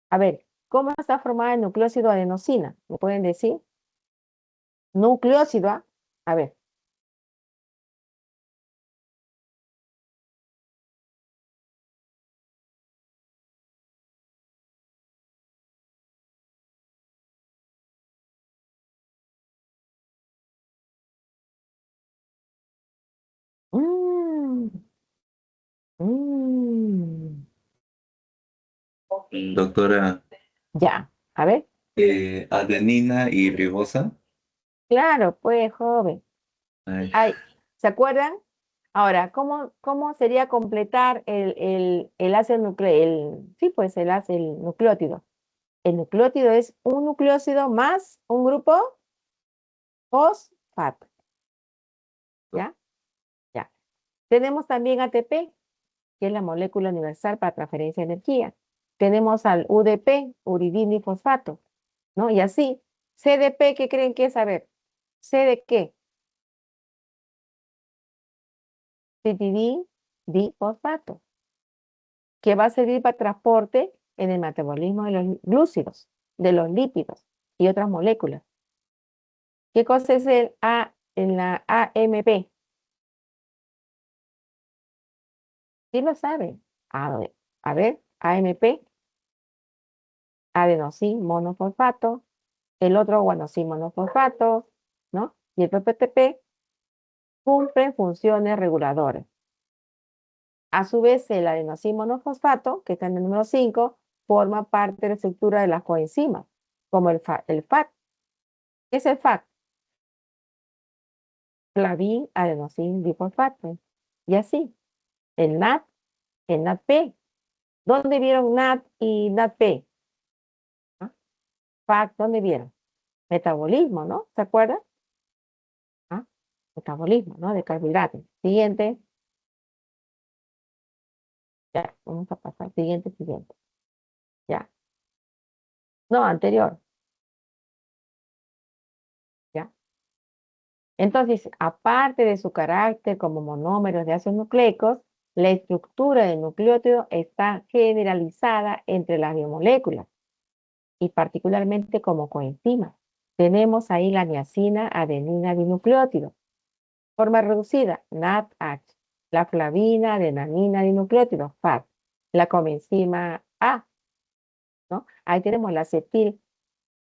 A ver, ¿cómo está formada el nucleócido adenosina? ¿Me pueden decir? Nucleócido, a ver. Mm, mm, Doctora, ya, a ver. adenina y ribosa. Claro, pues, joven. Ay, Ay, ¿se acuerdan? Ahora, ¿cómo sería completar el ácido nucleótido? Sí, pues el nucleótido. El nucleótido es un nucleócido más un grupo fosfato. ¿Ya? Ya. Tenemos también ATP, que es la molécula universal para transferencia de energía. Tenemos al UDP, uridina y fosfato, ¿no? Y así. CDP, ¿qué creen que es? A ver, ¿C de qué? Citidin difosfato, que va a servir para transporte en el metabolismo de los glúcidos, de los lípidos y otras moléculas. ¿Qué cosa es en la AMP? ¿Sí lo saben? A ver, AMP, adenosín monofosfato, el otro guanosín monofosfato, ¿no? Y el PPTP cumplen funciones reguladoras. A su vez, el adenosín monofosfato, que está en el número 5, forma parte de la estructura de las coenzimas, como el FAT. ¿Qué es el FAT? Flavin adenosín difosfato. Y así, el NAT, el NADP. ¿Dónde vieron NAT y NADP? ¿Ah? FAT, ¿dónde vieron? Metabolismo, ¿no? ¿Se acuerdan? ¿Ah? Metabolismo, ¿no? De carbohidratos. Siguiente. Ya, vamos a pasar. Siguiente, siguiente. Ya. No, anterior. Ya. Entonces, aparte de su carácter como monómeros de ácidos nucleicos, la estructura del nucleótido está generalizada entre las biomoléculas y particularmente como coenzimas. Tenemos ahí la niacina, adenina, dinucleótido. Forma reducida, NADH. La flavina, adenina, dinucleótido, FAD. La coenzima A, ¿no? Ahí tenemos la acetil,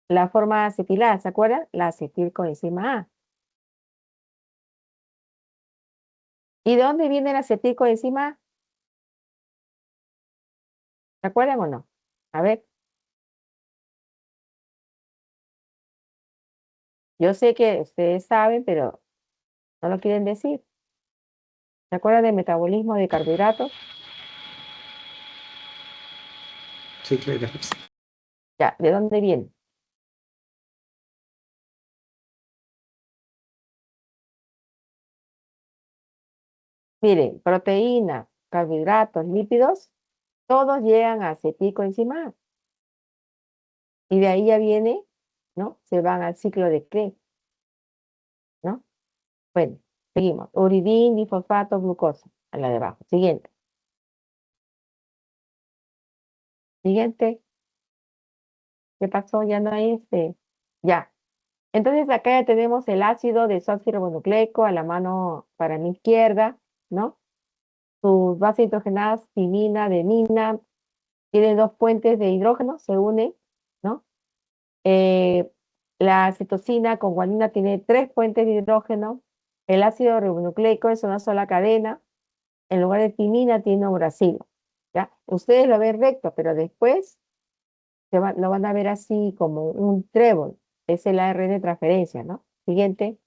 la forma acetilada, ¿se acuerdan? La acetilcoenzima A. ¿Y de dónde viene la acetilcoenzima A? ¿Se acuerdan o no? A ver, yo sé que ustedes saben, pero no lo quieren decir. ¿Se acuerdan del metabolismo de carbohidratos? Sí, claro. Ya, ¿de dónde viene? Miren, proteínas, carbohidratos, lípidos, todos llegan a acetilcoenzima A. Y de ahí ya viene, ¿no? Se van al ciclo de Krebs, ¿no? Bueno, seguimos. Uridín, difosfato, glucosa, a la de abajo. Siguiente. Siguiente. ¿Qué pasó? Ya no hay Ya. Entonces acá ya tenemos el ácido desoxirribonucleico a la mano para mi izquierda, ¿no? Sus bases hidrogenadas, timina, adenina, tiene dos puentes de hidrógeno, se unen Eh, la citosina con guanina tiene 3 puentes de hidrógeno. El ácido ribonucleico es una sola cadena. En lugar de timina tiene uracilo. ¿Ya? Ustedes lo ven recto, pero después lo van a ver así como un trébol. Es el ARN de transferencia, ¿no? Siguiente.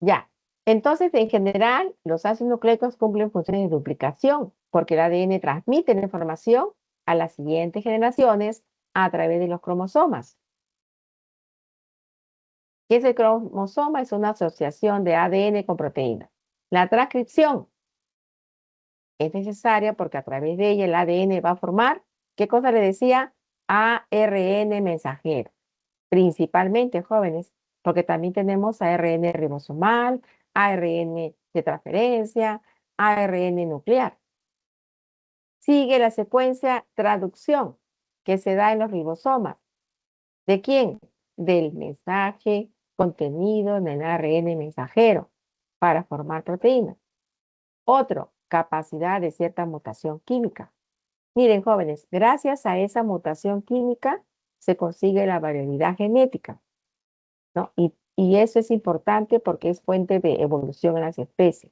Ya. Entonces, en general, los ácidos nucleicos cumplen funciones de duplicación, porque el ADN transmite la información a las siguientes generaciones a través de los cromosomas. ¿Qué es el cromosoma? Es una asociación de ADN con proteínas. La transcripción es necesaria porque a través de ella el ADN va a formar, ¿qué cosa le decía? ARN mensajero. Principalmente jóvenes, porque también tenemos ARN ribosomal, ARN de transferencia, ARN nuclear. Sigue la secuencia traducción que se da en los ribosomas. ¿De quién? Del mensaje contenido en el ARN mensajero para formar proteínas. Otro, capacidad de cierta mutación química. Miren, jóvenes, gracias a esa mutación química se consigue la variabilidad genética, ¿no? Y eso es importante porque es fuente de evolución en las especies,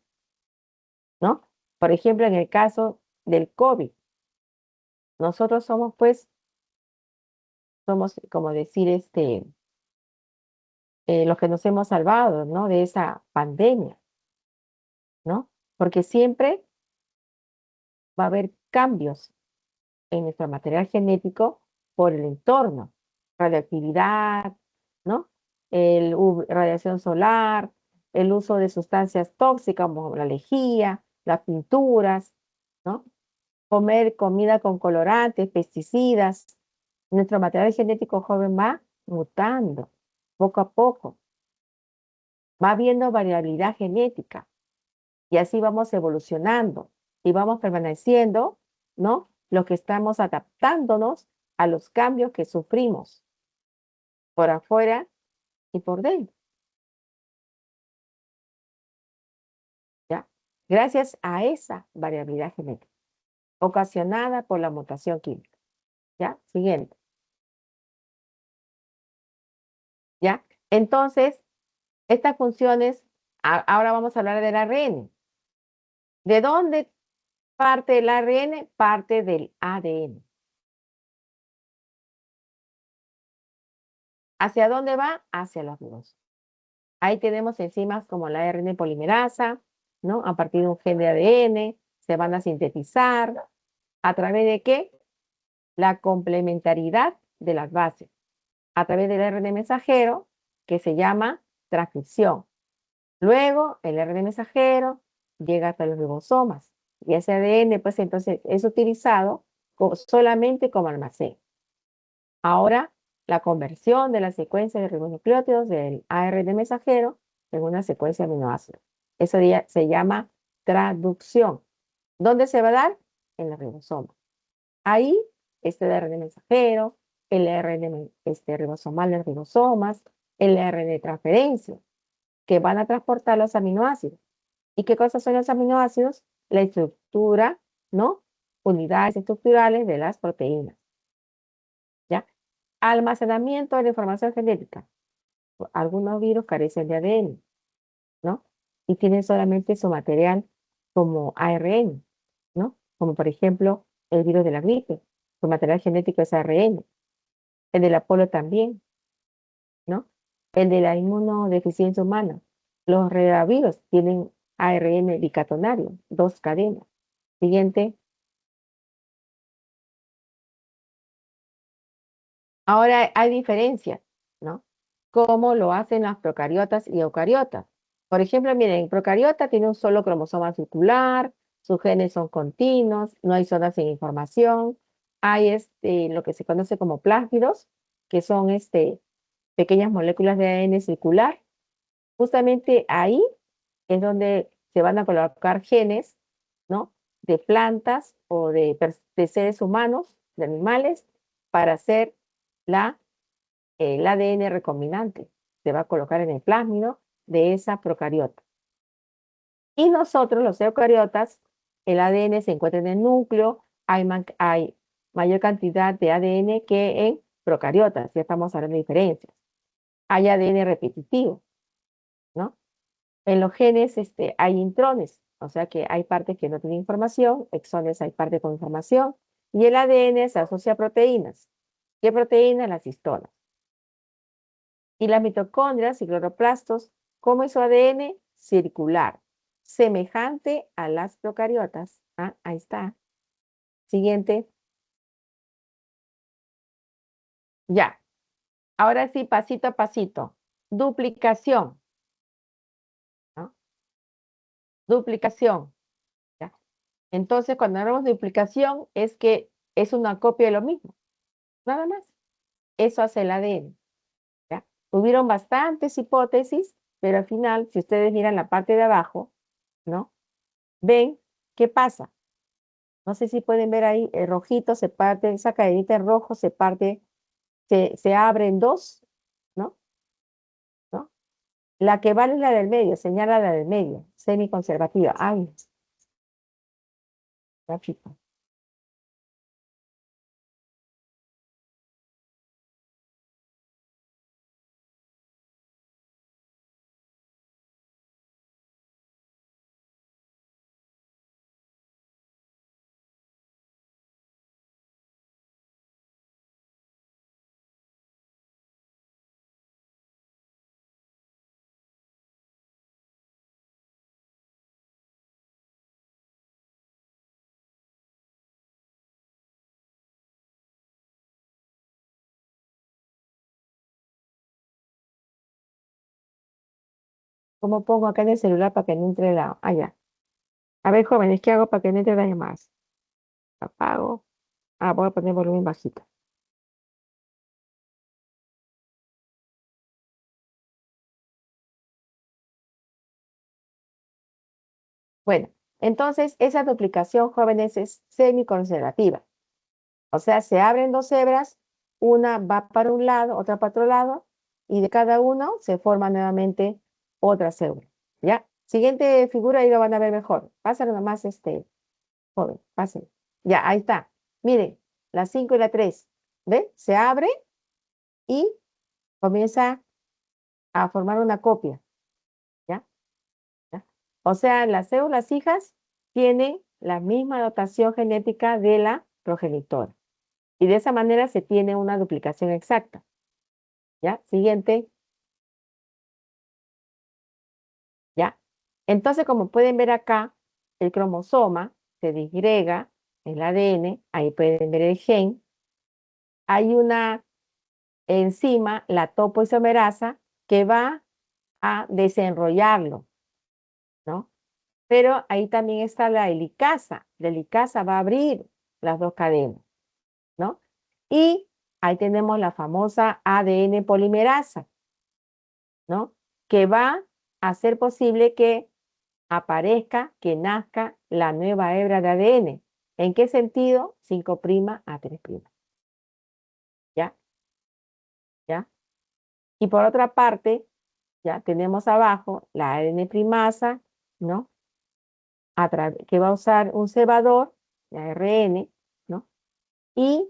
¿no? Por ejemplo, en el caso del COVID, nosotros somos, pues, somos, como decir, los que nos hemos salvado, ¿no? De esa pandemia, ¿no? Porque siempre va a haber cambios en nuestro material genético por el entorno, radioactividad, ¿no? Radiación solar, el uso de sustancias tóxicas como la lejía, las pinturas, ¿no? Comer comida con colorantes, pesticidas. Nuestro material genético joven va mutando poco a poco, va habiendo variabilidad genética y así vamos evolucionando y vamos permaneciendo, ¿no? Lo que estamos adaptándonos a los cambios que sufrimos por afuera y por dentro, ¿ya? Gracias a esa variabilidad genética ocasionada por la mutación química, ¿ya? Siguiente, ¿ya? Entonces, estas funciones, ahora vamos a hablar del ARN. ¿De dónde parte el ARN? Parte del ADN. ¿Hacia dónde va? Hacia los ribosomas. Ahí tenemos enzimas como la ARN polimerasa, ¿no? A partir de un gen de ADN, se van a sintetizar. ¿A través de qué? La complementariedad de las bases. A través del ARN mensajero, que se llama transcripción. Luego, el ARN mensajero llega hasta los ribosomas. Y ese ADN, pues entonces, es utilizado solamente como almacén. Ahora, la conversión de la secuencia de ribonucleótidos del ARN mensajero en una secuencia de aminoácidos. Eso se llama traducción. ¿Dónde se va a dar? En el ribosoma. Ahí está el ARN mensajero, el ARN ribosomal de ribosomas, el ARN de transferencia, que van a transportar los aminoácidos. ¿Y qué cosas son los aminoácidos? La estructura, ¿no? Unidades estructurales de las proteínas. ¿Ya? Almacenamiento de la información genética. Algunos virus carecen de ADN, ¿no? Y tienen solamente su material como ARN, ¿no? Como por ejemplo el virus de la gripe, su material genético es ARN. El de la polio también, ¿no? El de la inmunodeficiencia humana. Los reavirus tienen ARN bicatonario, 2 cadenas. Siguiente. Ahora hay diferencias, ¿no? Cómo lo hacen las procariotas y eucariotas. Por ejemplo, miren, procariota tiene un solo cromosoma circular, sus genes son continuos, no hay zonas sin información, hay lo que se conoce como plásmidos, que son pequeñas moléculas de ADN circular. Justamente ahí es donde se van a colocar genes, ¿no? De plantas o de seres humanos, de animales, para hacer el ADN recombinante. Se va a colocar en el plásmido de esa procariota. Y nosotros, los eucariotas, el ADN se encuentra en el núcleo, hay mayor cantidad de ADN que en procariotas, ya estamos hablando de diferencias. Hay ADN repetitivo, ¿no? En los genes hay intrones, o sea que hay partes que no tienen información, exones hay partes con información, y el ADN se asocia a proteínas. ¿Qué proteínas? Las histonas. Y las mitocondrias y cloroplastos, ¿cómo es su ADN? Circular, semejante a las procariotas. Ah, ahí está. Siguiente. Ya. Ahora sí, pasito a pasito. Duplicación, ¿no? Duplicación. ¿Ya? Entonces, cuando hablamos de duplicación, es que es una copia de lo mismo. Nada más. Eso hace el ADN. ¿Ya? Hubieron bastantes hipótesis, pero al final, si ustedes miran la parte de abajo, ¿no? Ven qué pasa. No sé si pueden ver ahí, el rojito se parte, esa cadenita en rojo se parte, se abre en dos, ¿no? ¿No? La que vale es la del medio, señala la del medio, semiconservativa. Ay, gráfico. ¿Cómo pongo acá en el celular para que no entre la... Ah, ya. A ver, jóvenes, ¿qué hago para que no entre las llamadas? Apago. Ah, voy a poner volumen bajito. Bueno, entonces esa duplicación, jóvenes, es semiconservativa. O sea, se abren dos hebras, una va para un lado, otra para otro lado, y de cada uno se forma nuevamente otra célula. ¿Ya? Siguiente figura, ahí lo van a ver mejor. Pásalo nomás, joven, pasen. Ya, ahí está. Miren, la 5 y la 3. ¿Ven? Se abre y comienza a formar una copia. ¿Ya? ¿Ya? O sea, las células hijas tienen la misma dotación genética de la progenitora. Y de esa manera se tiene una duplicación exacta. ¿Ya? Siguiente. ¿Ya? Entonces, como pueden ver acá, el cromosoma se disgrega, el ADN, ahí pueden ver el gen. Hay una enzima, la topoisomerasa, que va a desenrollarlo, ¿no? Pero ahí también está la helicasa. La helicasa va a abrir las dos cadenas, ¿no? Y ahí tenemos la famosa ADN polimerasa, ¿no? Que va a hacer posible que aparezca, que nazca la nueva hebra de ADN. ¿En qué sentido? 5' a 3'. ¿Ya? ¿Ya? Y por otra parte, ya tenemos abajo la ADN primasa, ¿no? Que va a usar un cebador, la ARN, ¿no? Y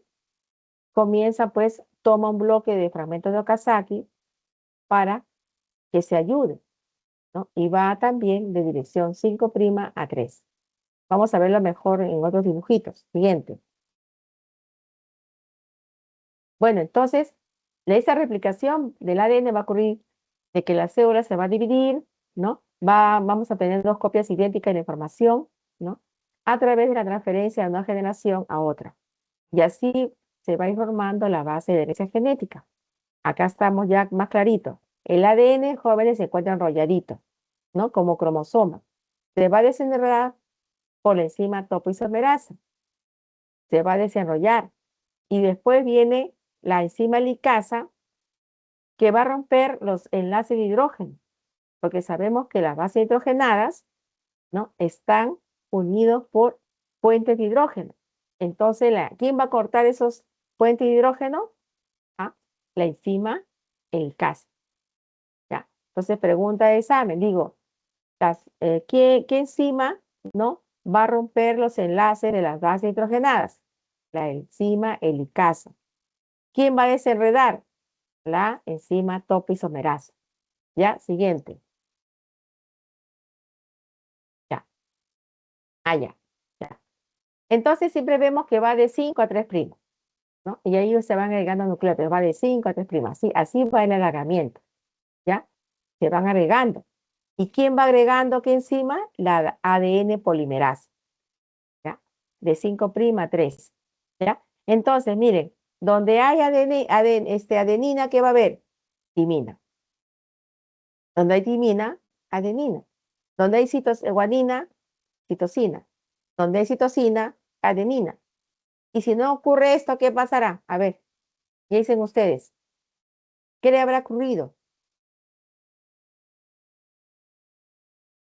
comienza, pues, toma un bloque de fragmentos de Okazaki para que se ayude, ¿no? Y va también de dirección 5' a 3. Vamos a verlo mejor en otros dibujitos. Siguiente. Bueno, entonces, esa replicación del ADN va a ocurrir de que la célula se va a dividir, ¿no? Vamos a tener dos copias idénticas de la información, ¿no? A través de la transferencia de una generación a otra. Y así se va informando la base de herencia genética. Acá estamos ya más clarito. El ADN, jóvenes, se encuentra enrolladito, ¿no? Como cromosoma. Se va a desenredar por la enzima topoisomerasa. Se va a desenrollar. Y después viene la enzima helicasa que va a romper los enlaces de hidrógeno, porque sabemos que las bases hidrogenadas, ¿no? Están unidos por puentes de hidrógeno. Entonces, ¿quién va a cortar esos puentes de hidrógeno? Ah, la enzima helicasa. ¿Ya? Entonces, pregunta de examen, digo, ¿qué enzima, ¿no? va a romper los enlaces de las bases hidrogenadas? la enzima helicasa. ¿Quién va a desenredar? La enzima topoisomerasa. Ya, siguiente. Ya. Ah, ya. Ya. Entonces siempre vemos que va de 5 a 3', ¿no? Y ahí se van agregando nucleótidos, va de 5 a 3'. Así va el alargamiento, ¿ya? Se van agregando. ¿Y quién va agregando qué enzima? La ADN polimerasa, ¿ya? De 5' a 3, ¿ya? Entonces, miren, donde hay adenina, ¿qué va a haber? Timina. Donde hay timina, adenina. Donde hay guanina, citosina. Donde hay citosina, adenina. Y si no ocurre esto, ¿qué pasará? A ver, ¿qué dicen ustedes? ¿Qué le habrá ocurrido?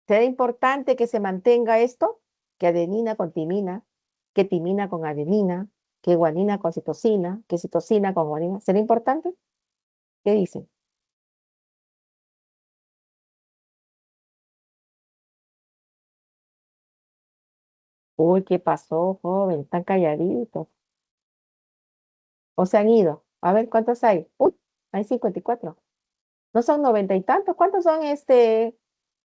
¿Será importante que se mantenga esto? Que adenina con timina, que timina con adenina, que guanina con citosina, que citosina con guanina. ¿Será importante? ¿Qué dicen? Uy, ¿qué pasó, joven? Están calladitos. ¿O se han ido? A ver, ¿cuántos hay? Uy, hay 54. ¿No son 90 y tantos? ¿Cuántos son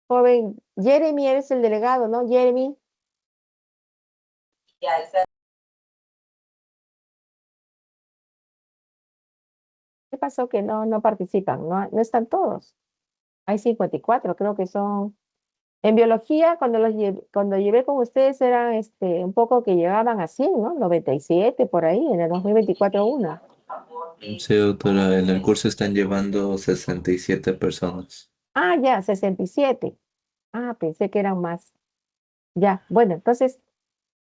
joven? Jeremy, eres el delegado, ¿no? Jeremy. ¿Qué pasó que no participan? No están todos. Hay 54, creo que son. En biología, cuando llevé con ustedes, eran un poco que llegaban a 100, ¿no? 97 por ahí, en el 2024 una. Sí, doctora, en el curso están llevando 67 personas. Ah, ya, 67. Ah, pensé que eran más. Ya, bueno, entonces,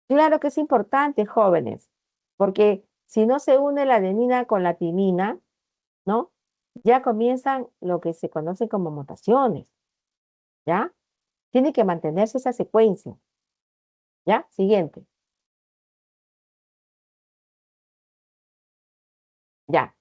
claro que es importante, jóvenes, porque si no se une la adenina con la timina, ¿no? Ya comienzan lo que se conoce como mutaciones, ¿ya? Tiene que mantenerse esa secuencia, ¿ya? Siguiente, ya.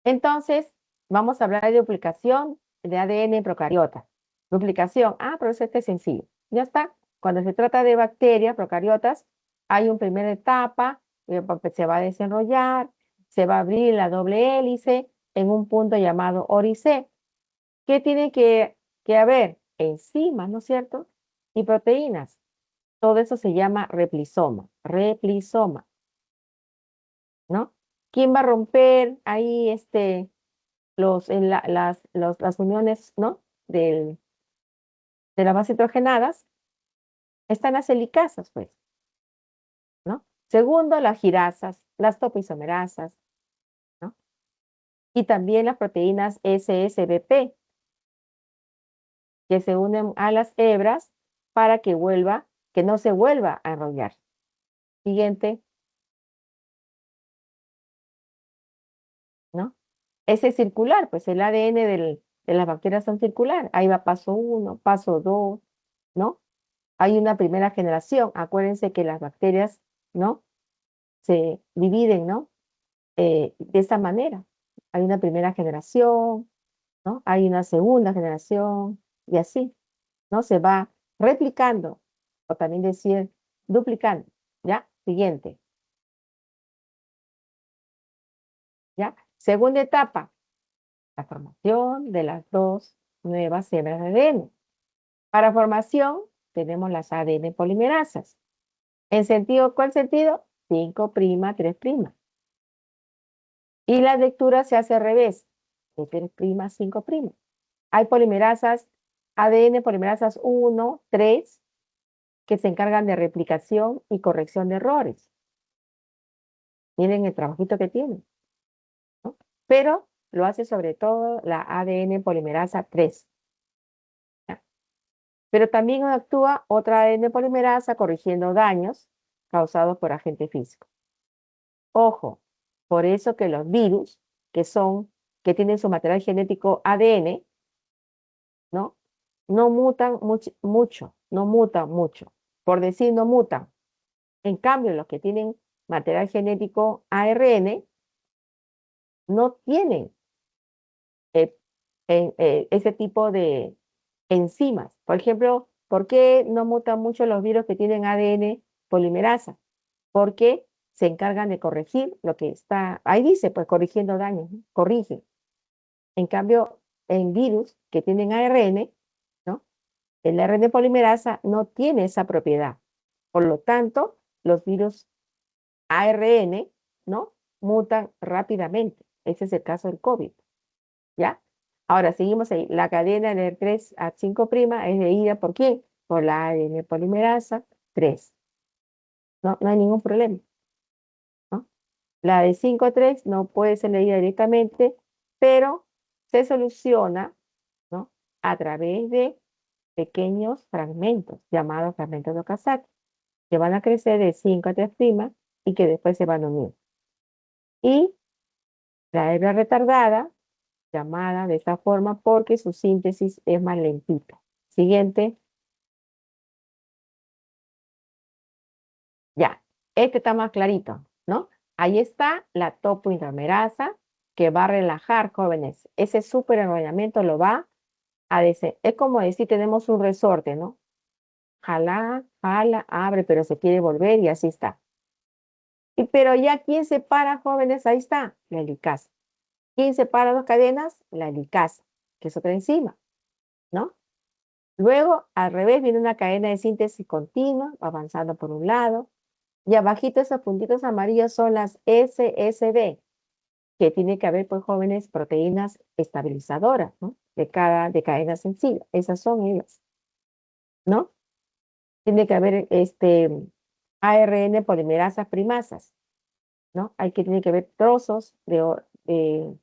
Entonces, vamos a hablar de duplicación de ADN en procariotas. Duplicación, pero eso es sencillo. Ya está. Cuando se trata de bacterias, procariotas, hay una primera etapa, se va a desenrollar, se va a abrir la doble hélice en un punto llamado ORIC. ¿Qué tiene que haber? Enzimas, ¿no es cierto? Y proteínas. Todo eso se llama replisoma, ¿no? ¿Quién va a romper ahí las uniones, ¿no? De las bases hidrogenadas? Están las helicasas, pues, ¿no? Segundo, las girasas, las topoisomerasas, ¿no? Y también las proteínas SSBP, que se unen a las hebras para que no se vuelva a enrollar. Siguiente, ¿no? Ese es circular, pues el ADN de las bacterias son circular. Ahí va paso 1, paso 2, ¿no? Hay una primera generación. Acuérdense que las bacterias, ¿no? Se dividen, ¿no? De esta manera. Hay una primera generación, ¿no? Hay una segunda generación y así, ¿no? Se va replicando, o también decir duplicando, ¿ya? Siguiente, ¿ya? Segunda etapa, la formación de las dos nuevas hebras de ADN. Para formación tenemos las ADN polimerasas. ¿En sentido, cuál sentido? 5', 3'. Y la lectura se hace al revés, de 3', 5'. Hay polimerasas, ADN polimerasas 1, 3, que se encargan de replicación y corrección de errores. Miren el trabajito que tienen, ¿no? Pero lo hace sobre todo la ADN polimerasa 3. ¿Ya? Pero también actúa otra ADN polimerasa corrigiendo daños causados por agente físico. Ojo, por eso que los virus, que tienen su material genético ADN, ¿no? No mutan mucho, no mutan mucho. Por decir, no mutan. En cambio, los que tienen material genético ARN no tienen eh, ese tipo de enzimas. Por ejemplo, ¿por qué no mutan mucho los virus que tienen ADN polimerasa? Porque se encargan de corregir lo que está, ahí dice, pues corrigiendo daños, ¿no? Corrigen. En cambio, en virus que tienen ARN, ¿no? El ARN polimerasa no tiene esa propiedad. Por lo tanto, los virus ARN, ¿no? Mutan rápidamente. Ese es el caso del COVID, ¿ya? Ahora, seguimos ahí. La cadena de 3 a 5' es leída ¿por quién? Por la ARN polimerasa 3. No, no hay ningún problema, ¿no? La de 5 a 3 no puede ser leída directamente, pero se soluciona, ¿no? A través de pequeños fragmentos, llamados fragmentos de Okazaki, que van a crecer de 5 a 3' y que después se van a unir. Y la hebra retardada, llamada de esta forma porque su síntesis es más lentita. Siguiente. Ya, este está más clarito, ¿no? Ahí está la topoisomerasa que va a relajar, jóvenes. Ese superenrollamiento lo va a es como decir, tenemos un resorte, ¿no? Jala, jala, abre, pero se quiere volver y así está. Pero ya, ¿quién separa, jóvenes? Ahí está, la helicasa. ¿Quién separa dos cadenas? La helicasa, que es otra enzima, ¿no? Luego, al revés, viene una cadena de síntesis continua, avanzando por un lado. Y abajito esos puntitos amarillos son las SSB, que tiene que haber, pues, jóvenes, proteínas estabilizadoras, ¿no? De cadena sencilla. Esas son ellas, ¿no? Tiene que haber ARN polimerasas primasas, ¿no? Tiene que haber trozos de